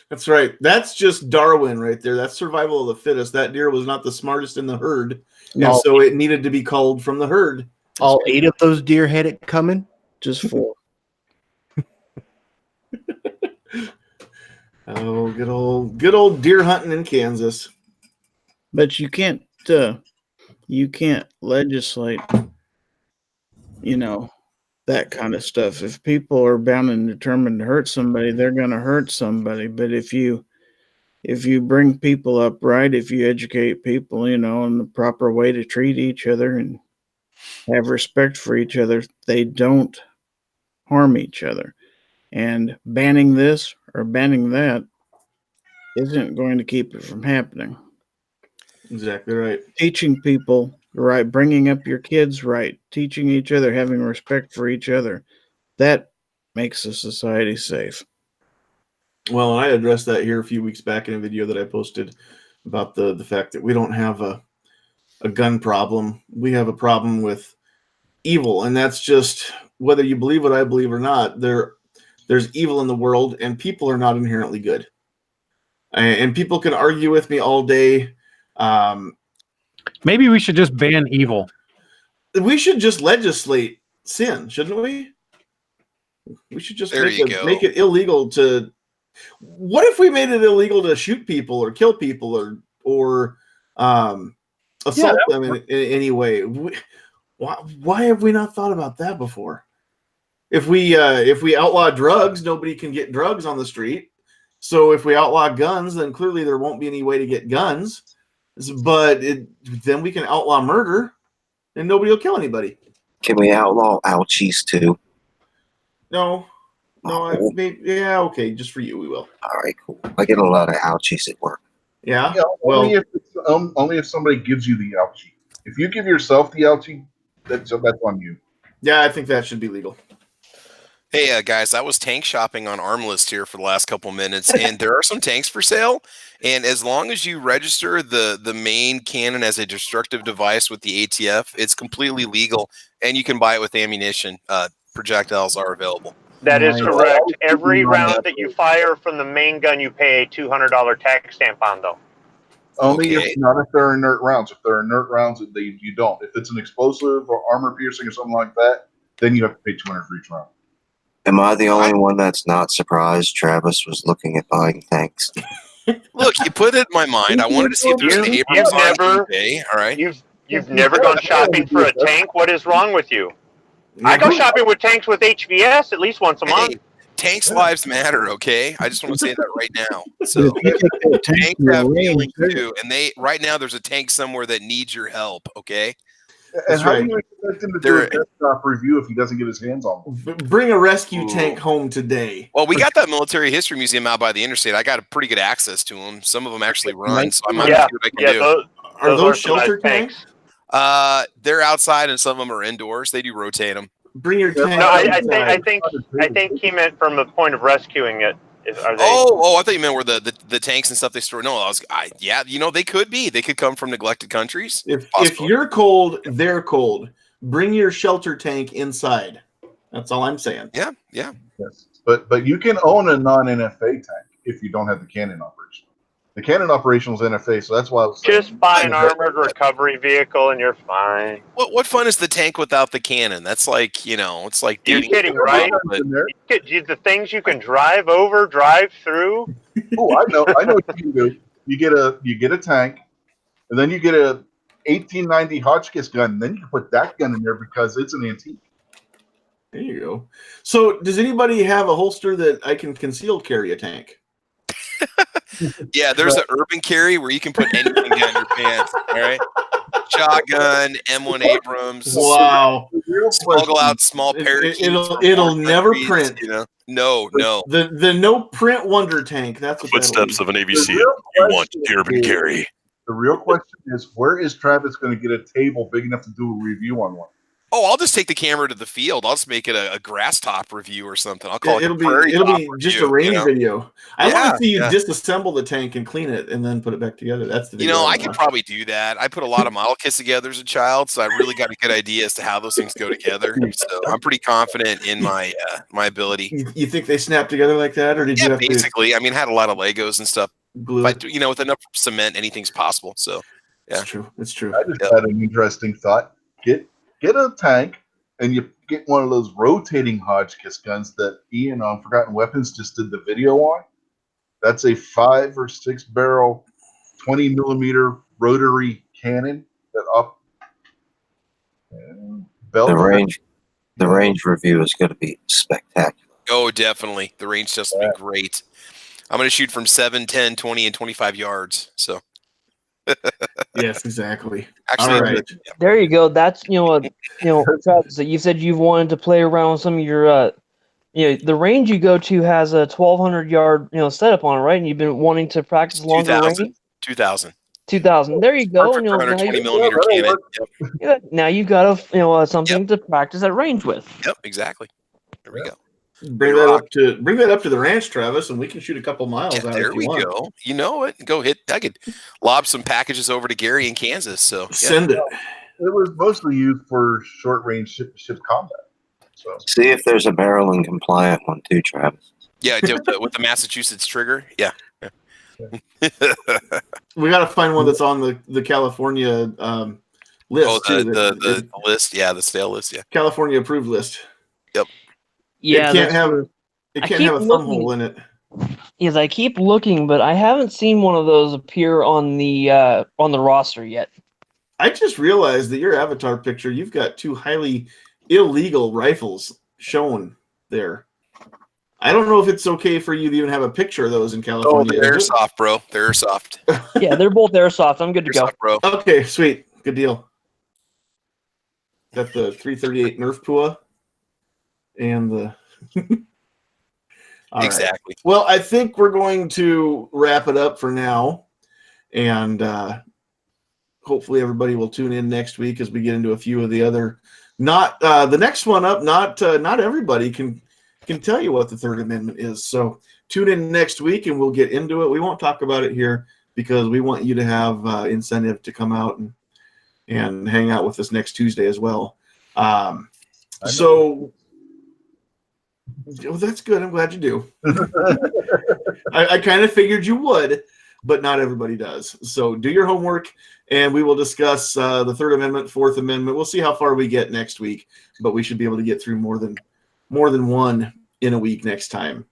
That's right. That's just Darwin right there. That's survival of the fittest. That deer was not the smartest in the herd, and so it needed to be culled from the herd. All 8 of those deer had it coming? Just 4. Oh, good old deer hunting in Kansas. But you can't legislate, that kind of stuff. If people are bound and determined to hurt somebody, they're going to hurt somebody. But if you bring people up right, if you educate people, in the proper way to treat each other and have respect for each other, they don't harm each other. And banning this or banning that isn't going to keep it from happening. Exactly right. Teaching people right, bringing up your kids right, teaching each other, having respect for each other, that makes a society safe. Well, I addressed that here a few weeks back in a video that I posted about the fact that we don't have a gun problem. We have a problem with evil, and that's just whether you believe what I believe or not. There's evil in the world, and people are not inherently good. And people can argue with me all day. Maybe we should just ban evil. We should just legislate sin, shouldn't we? We should just make it illegal to. What if we made it illegal to shoot people or kill people or assault them in any way? Why have we not thought about that before? If we outlaw drugs, nobody can get drugs on the street. So if we outlaw guns, then clearly there won't be any way to get guns. But then we can outlaw murder, and nobody will kill anybody. Can we outlaw ouchies too? No, okay, just for you we will. All right, cool. I get a lot of ouchies at work. Yeah. Only if somebody gives you the ouchie. If you give yourself the ouchie, that's on you. Yeah, I think that should be legal. Hey, guys, I was tank shopping on Armlist here for the last couple minutes, and there are some tanks for sale. And as long as you register the main cannon as a destructive device with the ATF, it's completely legal, and you can buy it with ammunition. Projectiles are available. That is correct. Every round that you fire from the main gun, you pay a $200 tax stamp on, though. Only if there are inert rounds. If there are inert rounds, you don't. If it's an explosive or armor piercing or something like that, then you have to pay $200 for each round. Am I the only one that's not surprised Travis was looking at buying tanks? Look, you put it in my mind. I wanted to see if there's an Abrams on eBay. All right. You've never gone shopping for a tank? What is wrong with you? I go shopping with tanks with HVS at least once a month. Tanks' lives matter, okay? I just want to say that right now. So tanks have feelings too, and right now there's a tank somewhere that needs your help, okay? And how do you expect him to do a desktop review if he doesn't get his hands on one? Bring a rescue tank home today. Well, we got that military history museum out by the interstate. I got a pretty good access to them. Some of them actually run, so I might see what I can do. Are those shelter tanks? They're outside, and some of them are indoors. They do rotate them. Bring your tank. No, I think he meant from the point of rescuing it. Are they? Oh, I thought you meant where the tanks and stuff they store. No, they could be. They could come from neglected countries. If you're cold, they're cold. Bring your shelter tank inside. That's all I'm saying. Yeah. Yes, but you can own a non-NFA tank if you don't have the cannon operation. The cannon operation is NFA, so that's why I was saying, just buy an armored recovery vehicle and you're fine. What fun is the tank without the cannon? That's like, it's like you're kidding, right? The things you can drive over, drive through. Oh, I know what you can do. You get a tank, and then you get a 1890 Hotchkiss gun, and then you can put that gun in there because it's an antique. There you go. So, does anybody have a holster that I can concealed carry a tank? Yeah, there's an urban carry where you can put anything down your pants. All right, shotgun, M1 Abrams. Wow. Smuggle out small parakeets. It'll never print. No. The no print wonder tank. That's what footsteps of an AVC. You want urban carry. The real question is, where is Travis going to get a table big enough to do a review on one? Oh, I'll just take the camera to the field. I'll just make it a grass top review or something. I'll call it'll be just a rain video. I want to see you disassemble the tank and clean it and then put it back together. That's the video. I could probably do that. I put a lot of model kits together as a child, so I really got a good idea as to how those things go together. So I'm pretty confident in my my ability. You think they snap together like that, or did you have basically? To... I mean, I had a lot of Legos and stuff. Glue. But with enough cement, anything's possible. So yeah, it's true. I just had an interesting thought. Get a tank. And you get one of those rotating Hotchkiss guns that Ian on Forgotten Weapons just did the video on. That's a 5 or 6 barrel, 20 millimeter rotary cannon that The range review is going to be spectacular. Oh, definitely. The range stuff's going to be great. I'm going to shoot from 7, 10, 20, and 25 yards. So, Yes, exactly. actually, All right. There you go. That's Travis, you said you've wanted to play around with some of your the range you go to has a 1,200 yard setup on it, right? And you've been wanting to practice longer 2,000. range. 2,000. 2,000. There you go. Perfect And for now 120 millimeter cannon. Yep. now you've got something to practice at range with. Yep. Exactly. There we go. Bring that up to the ranch, Travis, and we can shoot a couple miles out There if you we want. go. You know what? Go hit. I could lob some packages over to Gary in Kansas. So Send it. It was mostly used for short range ship combat. So see if there's a barreling compliant one too, Travis. Yeah, with the Massachusetts trigger. Yeah. We got to find one that's on the California list too. The list. Yeah, the sale list. Yeah. California approved list. Yep. Yeah, it can't have a thumb hole in it. Yes, I keep looking, but I haven't seen one of those appear on the roster yet. I just realized that your avatar picture, you've got 2 highly illegal rifles shown there. I don't know if it's okay for you to even have a picture of those in California. Oh, they're airsoft, bro. They're airsoft. Yeah, they're both airsoft. I'm good to Airsoft, go. bro. Okay, sweet. Good deal. Got the 338 Nerf Pua and the All exactly. Right. Well, I think we're going to wrap it up for now, and hopefully everybody will tune in next week as we get into a few of the other. Not the next one up. Not everybody can tell you what the Third Amendment is. So tune in next week, and we'll get into it. We won't talk about it here because we want you to have incentive to come out and hang out with us next Tuesday as well. So. Oh, that's good. I'm glad you do. I kind of figured you would, but not everybody does. So do your homework, and we will discuss the Third Amendment, Fourth Amendment. We'll see how far we get next week, but we should be able to get through more than one in a week next time.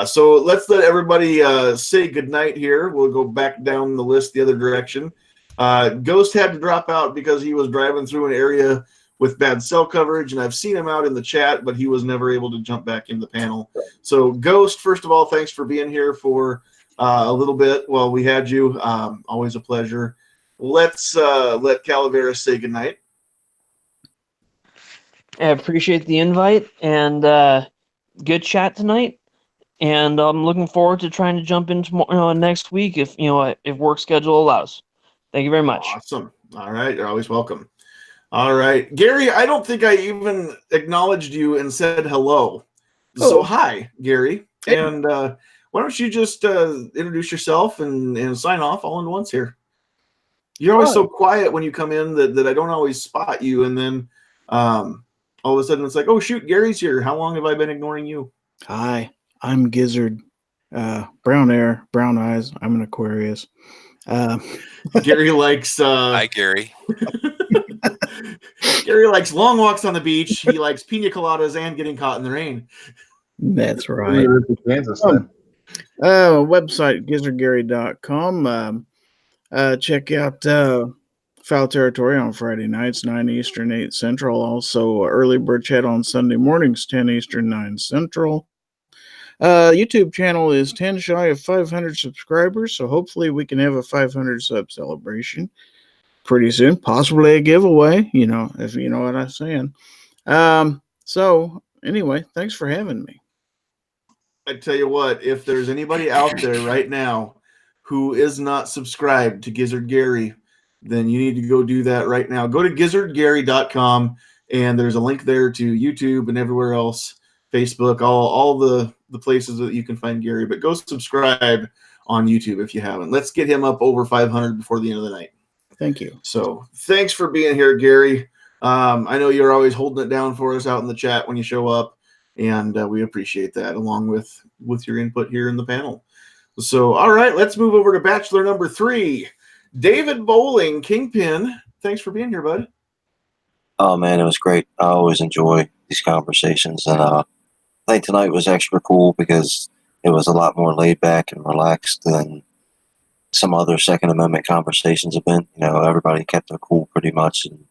So let's let everybody say goodnight here. We'll go back down the list the other direction. Ghost had to drop out because he was driving through an area with bad cell coverage, and I've seen him out in the chat, but he was never able to jump back in the panel. So Ghost, first of all, thanks for being here for a little bit while we had you. Always a pleasure. Let's let Calaveras say goodnight. I appreciate the invite and good chat tonight. And I'm looking forward to trying to jump in next week if work schedule allows. Thank you very much. Awesome. All right, you're always welcome. All right, Gary, I don't think I even acknowledged you and said hello. So hi, Gary. Hey. And why don't you just introduce yourself and sign off all in once here? You're always so quiet when you come in that I don't always spot you. And then all of a sudden it's like, oh, shoot, Gary's here. How long have I been ignoring you? Hi, I'm Gizzard. Brown hair, brown eyes. I'm an Aquarius. Gary likes... Hi, Gary. Gary likes long walks on the beach. He likes pina coladas and getting caught in the rain. That's right. Kansas, website, gizzardgary.com. Check out Foul Territory on Friday nights, 9 Eastern, 8 Central. Also, Early Bird Chat on Sunday mornings, 10 Eastern, 9 Central. YouTube channel is 10 shy of 500 subscribers, so hopefully we can have a 500 sub celebration pretty soon, possibly a giveaway, if you know what I'm saying. So anyway, thanks for having me. I tell you what, if there's anybody out there right now who is not subscribed to Gizzard Gary, then you need to go do that right now. Go to gizzardgary.com, and there's a link there to YouTube and everywhere else, Facebook, all the places that you can find Gary. But go subscribe on YouTube if you haven't. Let's get him up over 500 before the end of the night. Thank you. So thanks for being here, Gary. I know you're always holding it down for us out in the chat when you show up, and we appreciate that, along with your input here in the panel. So, all right, let's move over to Bachelor number 3. David Bowling, Kingpin. Thanks for being here, bud. Oh, man, it was great. I always enjoy these conversations, and I think tonight was extra cool because it was a lot more laid back and relaxed than some other Second Amendment conversations have been. Everybody kept their cool pretty much and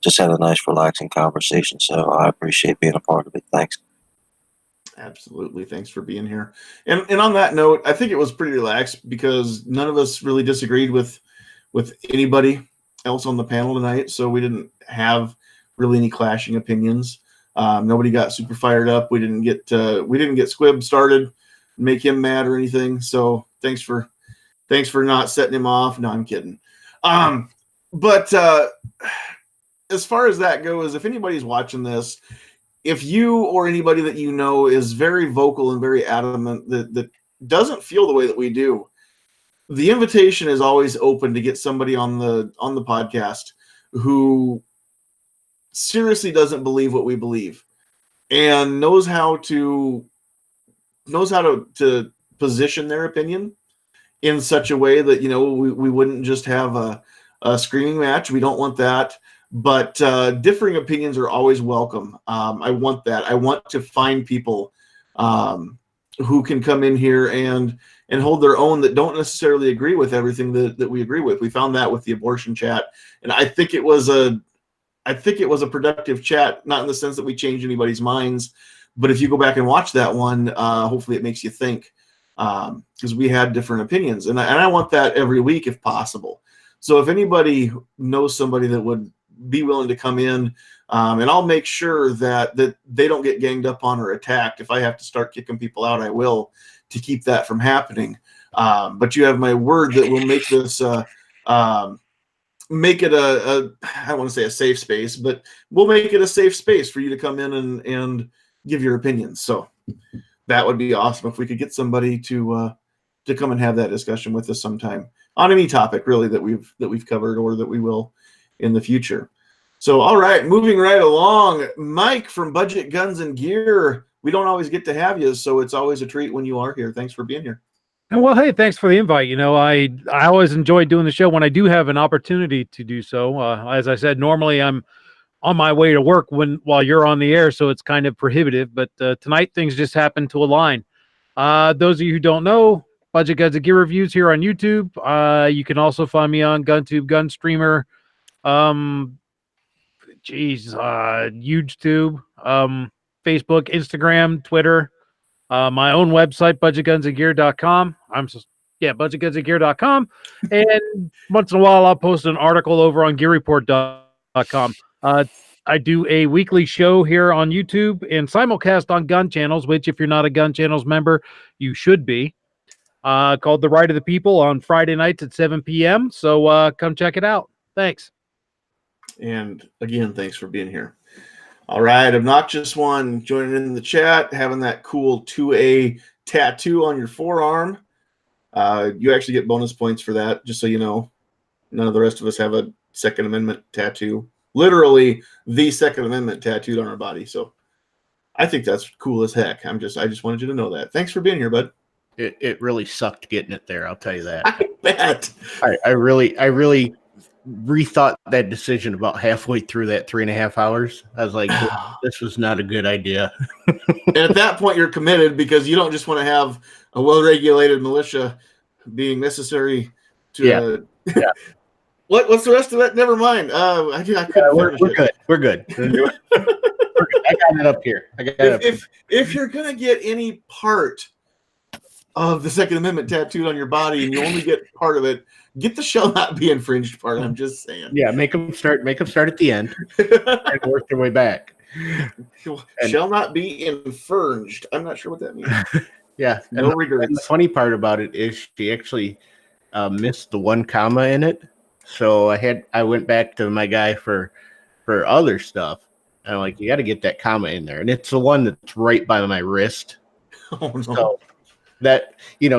just had a nice, relaxing conversation. So I appreciate being a part of it. Thanks. Absolutely. Thanks for being here. And on that note, I think it was pretty relaxed because none of us really disagreed with anybody else on the panel tonight. So we didn't have really any clashing opinions. Nobody got super fired up. We didn't get Squib started, make him mad or anything. So thanks for not setting him off. No, I'm kidding. But as far as that goes, if anybody's watching this, if you or anybody that you know is very vocal and very adamant that doesn't feel the way that we do, the invitation is always open to get somebody on the podcast who seriously doesn't believe what we believe and knows how to position their opinion in such a way that we wouldn't just have a screaming match. We don't want that. But differing opinions are always welcome. I want that. I want to find people who can come in here and hold their own that don't necessarily agree with everything that we agree with. We found that with the abortion chat, and I think it was a productive chat, not in the sense that we changed anybody's minds, but if you go back and watch that one, hopefully it makes you think, because we had different opinions, and I want that every week if possible. So if anybody knows somebody that would be willing to come in, and I'll make sure that they don't get ganged up on or attacked. If I have to start kicking people out, I will, to keep that from happening. But you have my word that we'll make this make it I don't want to say a safe space, but we'll make it a safe space for you to come in and give your opinions. So that would be awesome if we could get somebody to come and have that discussion with us sometime on any topic really that we've covered or that we will in the future. So, all right, moving right along, Mike from Budget Guns and Gear. We don't always get to have you, so it's always a treat when you are here. Thanks for being here. And well, hey, thanks for the invite. I always enjoy doing the show when I do have an opportunity to do so. As I said, normally I'm on my way to work while you're on the air, so it's kind of prohibitive. But tonight things just happen to align. Those of you who don't know, Budget Guns and Gear reviews here on YouTube. You can also find me on GunTube, GunStreamer, YouTube, Facebook, Instagram, Twitter, my own website, budgetgunsandgear.com. budgetgunsandgear.com. And once in a while, I'll post an article over on gearreport.com. I do a weekly show here on YouTube and simulcast on gun channels, which if you're not a gun channels member, you should be, called The Right of the People on Friday nights at 7 p.m. So come check it out. Thanks. And again, thanks for being here. All right, Obnoxious One joining in the chat, having that cool 2A tattoo on your forearm. You actually get bonus points for that, just so you know. None of the rest of us have a Second Amendment tattoo. Literally the Second Amendment tattooed on our body. So I think that's cool as heck. I just wanted you to know that. Thanks for being here, bud. It really sucked getting it there, I'll tell you that. I bet. I really rethought that decision about halfway through that 3.5 hours. I was like, this was not a good idea. And at that point, you're committed because you don't just want to have a well-regulated militia being necessary to. Yeah. What's the rest of that? Never mind. We're good. We're good. I got it up here. If you're gonna get any part of the Second Amendment tattooed on your body and you only get part of it, get the shall not be infringed part. I'm just saying. Yeah, make them start at the end and work their way back. Shall not be infringed. I'm not sure what that means. Yeah. No regrets. And the funny part about it is she actually missed the one comma in it. So I went back to my guy for other stuff. And I'm like, you got to get that comma in there. And it's the one that's right by my wrist. Oh, no. So that,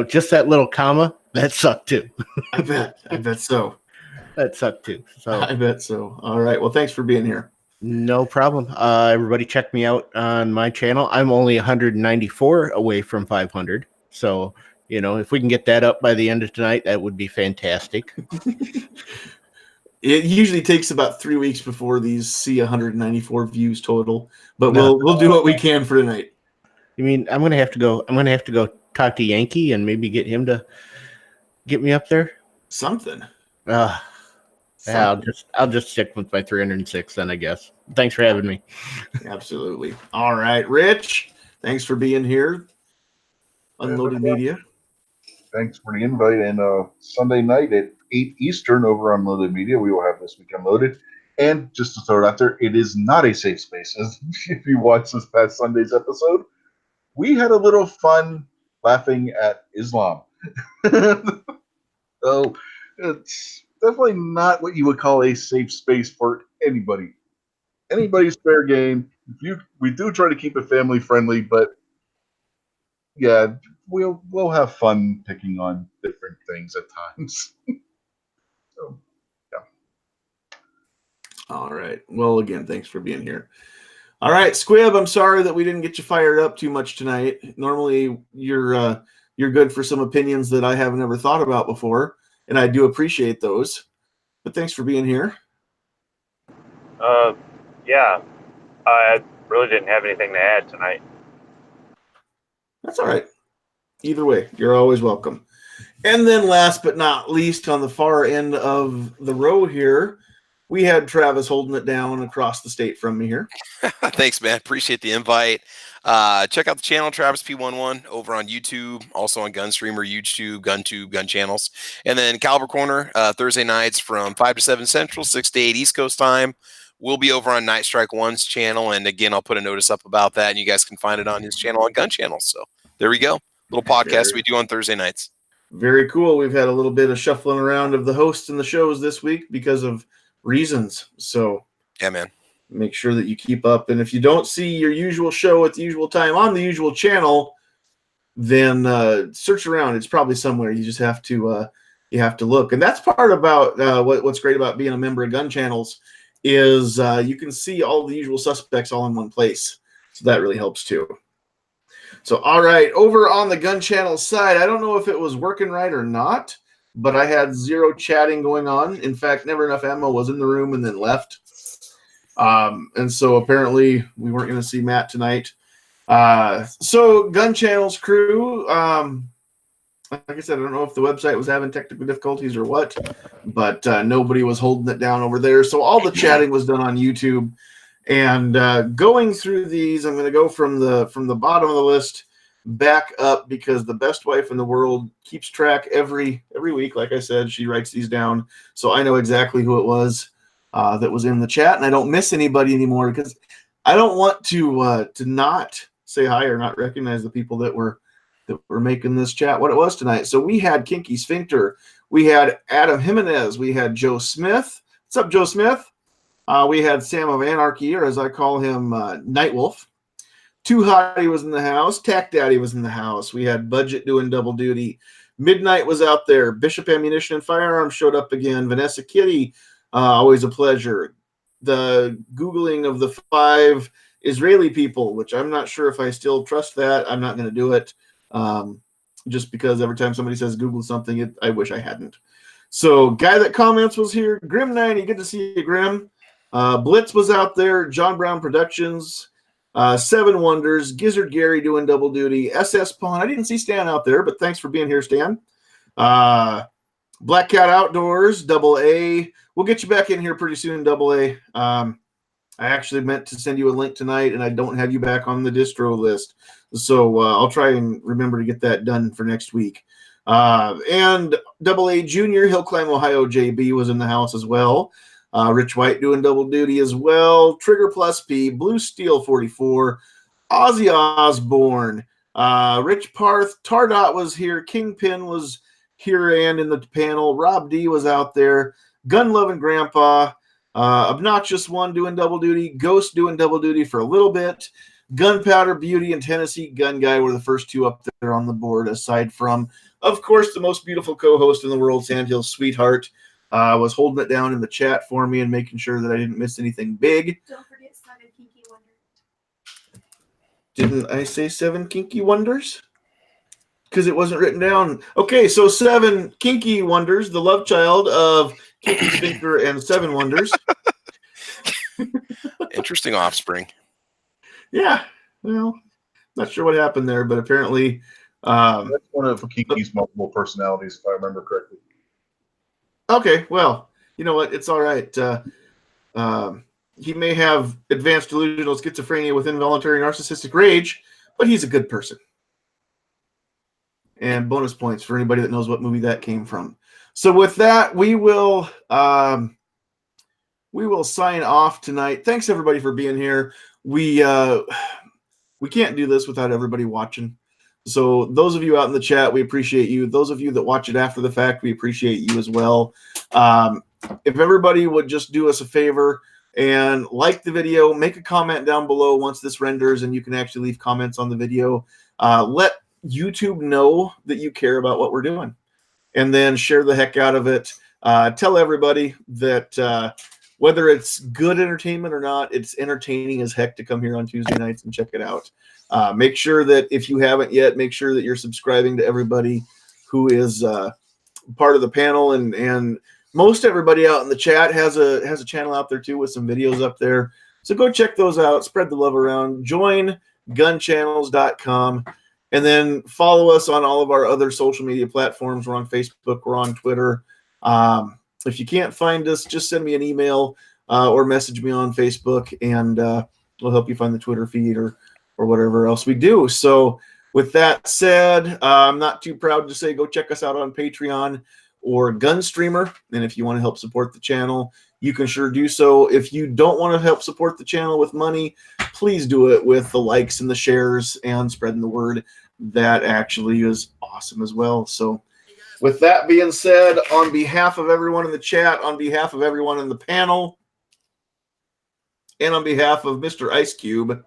just that little comma, that sucked too. I bet so. That sucked too. So I bet so. All right. Well, thanks for being here. No problem. Everybody check me out on my channel. I'm only 194 away from 500. So, if we can get that up by the end of tonight, that would be fantastic. It usually takes about 3 weeks before these see 194 views total, but we'll do what we can for tonight. You mean I'm gonna have to go talk to Yankee and maybe get him to get me up there. Something. Yeah, I'll just stick with my 306 then, I guess. Thanks for having me. Absolutely. All right, Rich. Thanks for being here. Unloaded Media. Thanks for the invite. And Sunday night at 8 Eastern over on Unloaded Media, we will have This Week Unloaded. And just to throw it out there, it is not a safe space. As if you watched this past Sunday's episode, we had a little fun laughing at Islam. So it's definitely not what you would call a safe space for anybody. Anybody's fair game. We do try to keep it family friendly, but yeah, we'll have fun picking on different things at times. So, yeah. All right. Well, again, thanks for being here. All right, Squib, I'm sorry that we didn't get you fired up too much tonight. Normally, you're good for some opinions that I haven't ever thought about before, and I do appreciate those. But thanks for being here. Yeah, I really didn't have anything to add tonight. That's all right. Either way, you're always welcome. And then last but not least, on the far end of the row here, we had Travis holding it down across the state from me here. Thanks, man. Appreciate the invite. Check out the channel, Travis P11, over on YouTube, also on Gunstreamer, YouTube, GunTube, Gun Channels. And then Caliber Corner, Thursday nights from 5 to 7 Central, 6 to 8 East Coast time. We'll be over on Night Strike 1's channel. And again, I'll put a notice up about that, and you guys can find it on his channel on Gun Channels. So there we go. Little podcast we do on Thursday nights. Very cool. We've had a little bit of shuffling around of the hosts and the shows this week because of reasons. So yeah, man, make sure that you keep up. And if you don't see your usual show at the usual time on the usual channel, then search around. It's probably somewhere. You just have to look. And that's part about what's great about being a member of Gun Channels is you can see all the usual suspects all in one place. So that really helps too. So, all right, over on the Gun Channel side, I don't know if it was working right or not, but I had zero chatting going on. In fact, Never Enough Ammo was in the room and then left. And so apparently we weren't going to see Matt tonight. So Gun Channel's crew, like I said, I don't know if the website was having technical difficulties or what, but nobody was holding it down over there. So all the chatting was done on YouTube. And going through these, I'm going to go from the bottom of the list back up because the best wife in the world keeps track every week. Like I said, she writes these down, so I know exactly who it was that was in the chat, and I don't miss anybody anymore because I don't want to not say hi or not recognize the people that were making this chat what it was tonight. So we had Kinky Sphincter, we had Adam Jimenez, we had Joe Smith. What's up, Joe Smith? We had Sam of Anarchy, or as I call him, Nightwolf. Too Hottie was in the house. Tack Daddy was in the house. We had Budget doing double duty. Midnight was out there. Bishop Ammunition and Firearms showed up again. Vanessa Kitty, always a pleasure. The Googling of the 5 Israeli people, which I'm not sure if I still trust that. I'm not going to do it just because every time somebody says Google something, I wish I hadn't. So Guy That Comments was here. Grim90, good to see you, Grim. Blitz was out there. John Brown Productions. Seven Wonders. Gizzard Gary doing double duty. SS Pawn. I didn't see Stan out there, but thanks for being here, Stan. Black Cat Outdoors. Double A. We'll get you back in here pretty soon, Double A. I actually meant to send you a link tonight, and I don't have you back on the distro list. So I'll try and remember to get that done for next week. And Double A Junior, Hill Climb, Ohio JB was in the house as well. Rich White doing double duty as well. Trigger Plus P, Blue Steel 44, Ozzy Osbourne, Rich Parth, Tardot was here, Kingpin was here and in the panel, Rob D was out there, Gun Loving Grandpa, Obnoxious One doing double duty, Ghost doing double duty for a little bit, Gunpowder Beauty and Tennessee Gun Guy were the first two up there on the board, aside from, of course, the most beautiful co-host in the world, Sandhills Sweetheart. Was holding it down in the chat for me and making sure that I didn't miss anything big. Don't forget 7 Kinky Wonders. Didn't I say 7 Kinky Wonders? Because it wasn't written down. Okay, so 7 Kinky Wonders, the love child of Kinky Sphincter and 7 Wonders. Interesting offspring. Yeah, well, not sure what happened there, but apparently That's one of Kinky's multiple personalities, if I remember correctly. Okay, well, you know what? It's all right. He may have advanced delusional schizophrenia with involuntary narcissistic rage, but he's a good person. And bonus points for anybody that knows what movie that came from. So with that, we will sign off tonight. Thanks everybody for being here. We can't do this without everybody watching. So those of you out in the chat, we appreciate you. Those of you that watch it after the fact, we appreciate you as well. If everybody would just do us a favor and like the video, make a comment down below once this renders, and you can actually leave comments on the video. Let YouTube know that you care about what we're doing, and then share the heck out of it. Tell everybody that whether it's good entertainment or not, it's entertaining as heck to come here on Tuesday nights and check it out. Make sure that if you haven't yet, make sure that you're subscribing to everybody who is part of the panel, and most everybody out in the chat has a channel out there too with some videos up there. So go check those out. Spread the love around. Join gunchannels.com. And then follow us on all of our other social media platforms. We're on Facebook. We're on Twitter. If you can't find us, just send me an email or message me on Facebook, and we'll help you find the Twitter feed or whatever else we do. So with that said, I'm not too proud to say go check us out on Patreon or Gunstreamer. And if you want to help support the channel, you can sure do so. If you don't want to help support the channel with money, please do it with the likes and the shares and spreading the word. That actually is awesome as well. So with that being said, on behalf of everyone in the chat, on behalf of everyone in the panel, and on behalf of Mr. Ice Cube,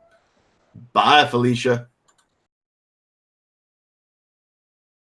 bye, Felicia.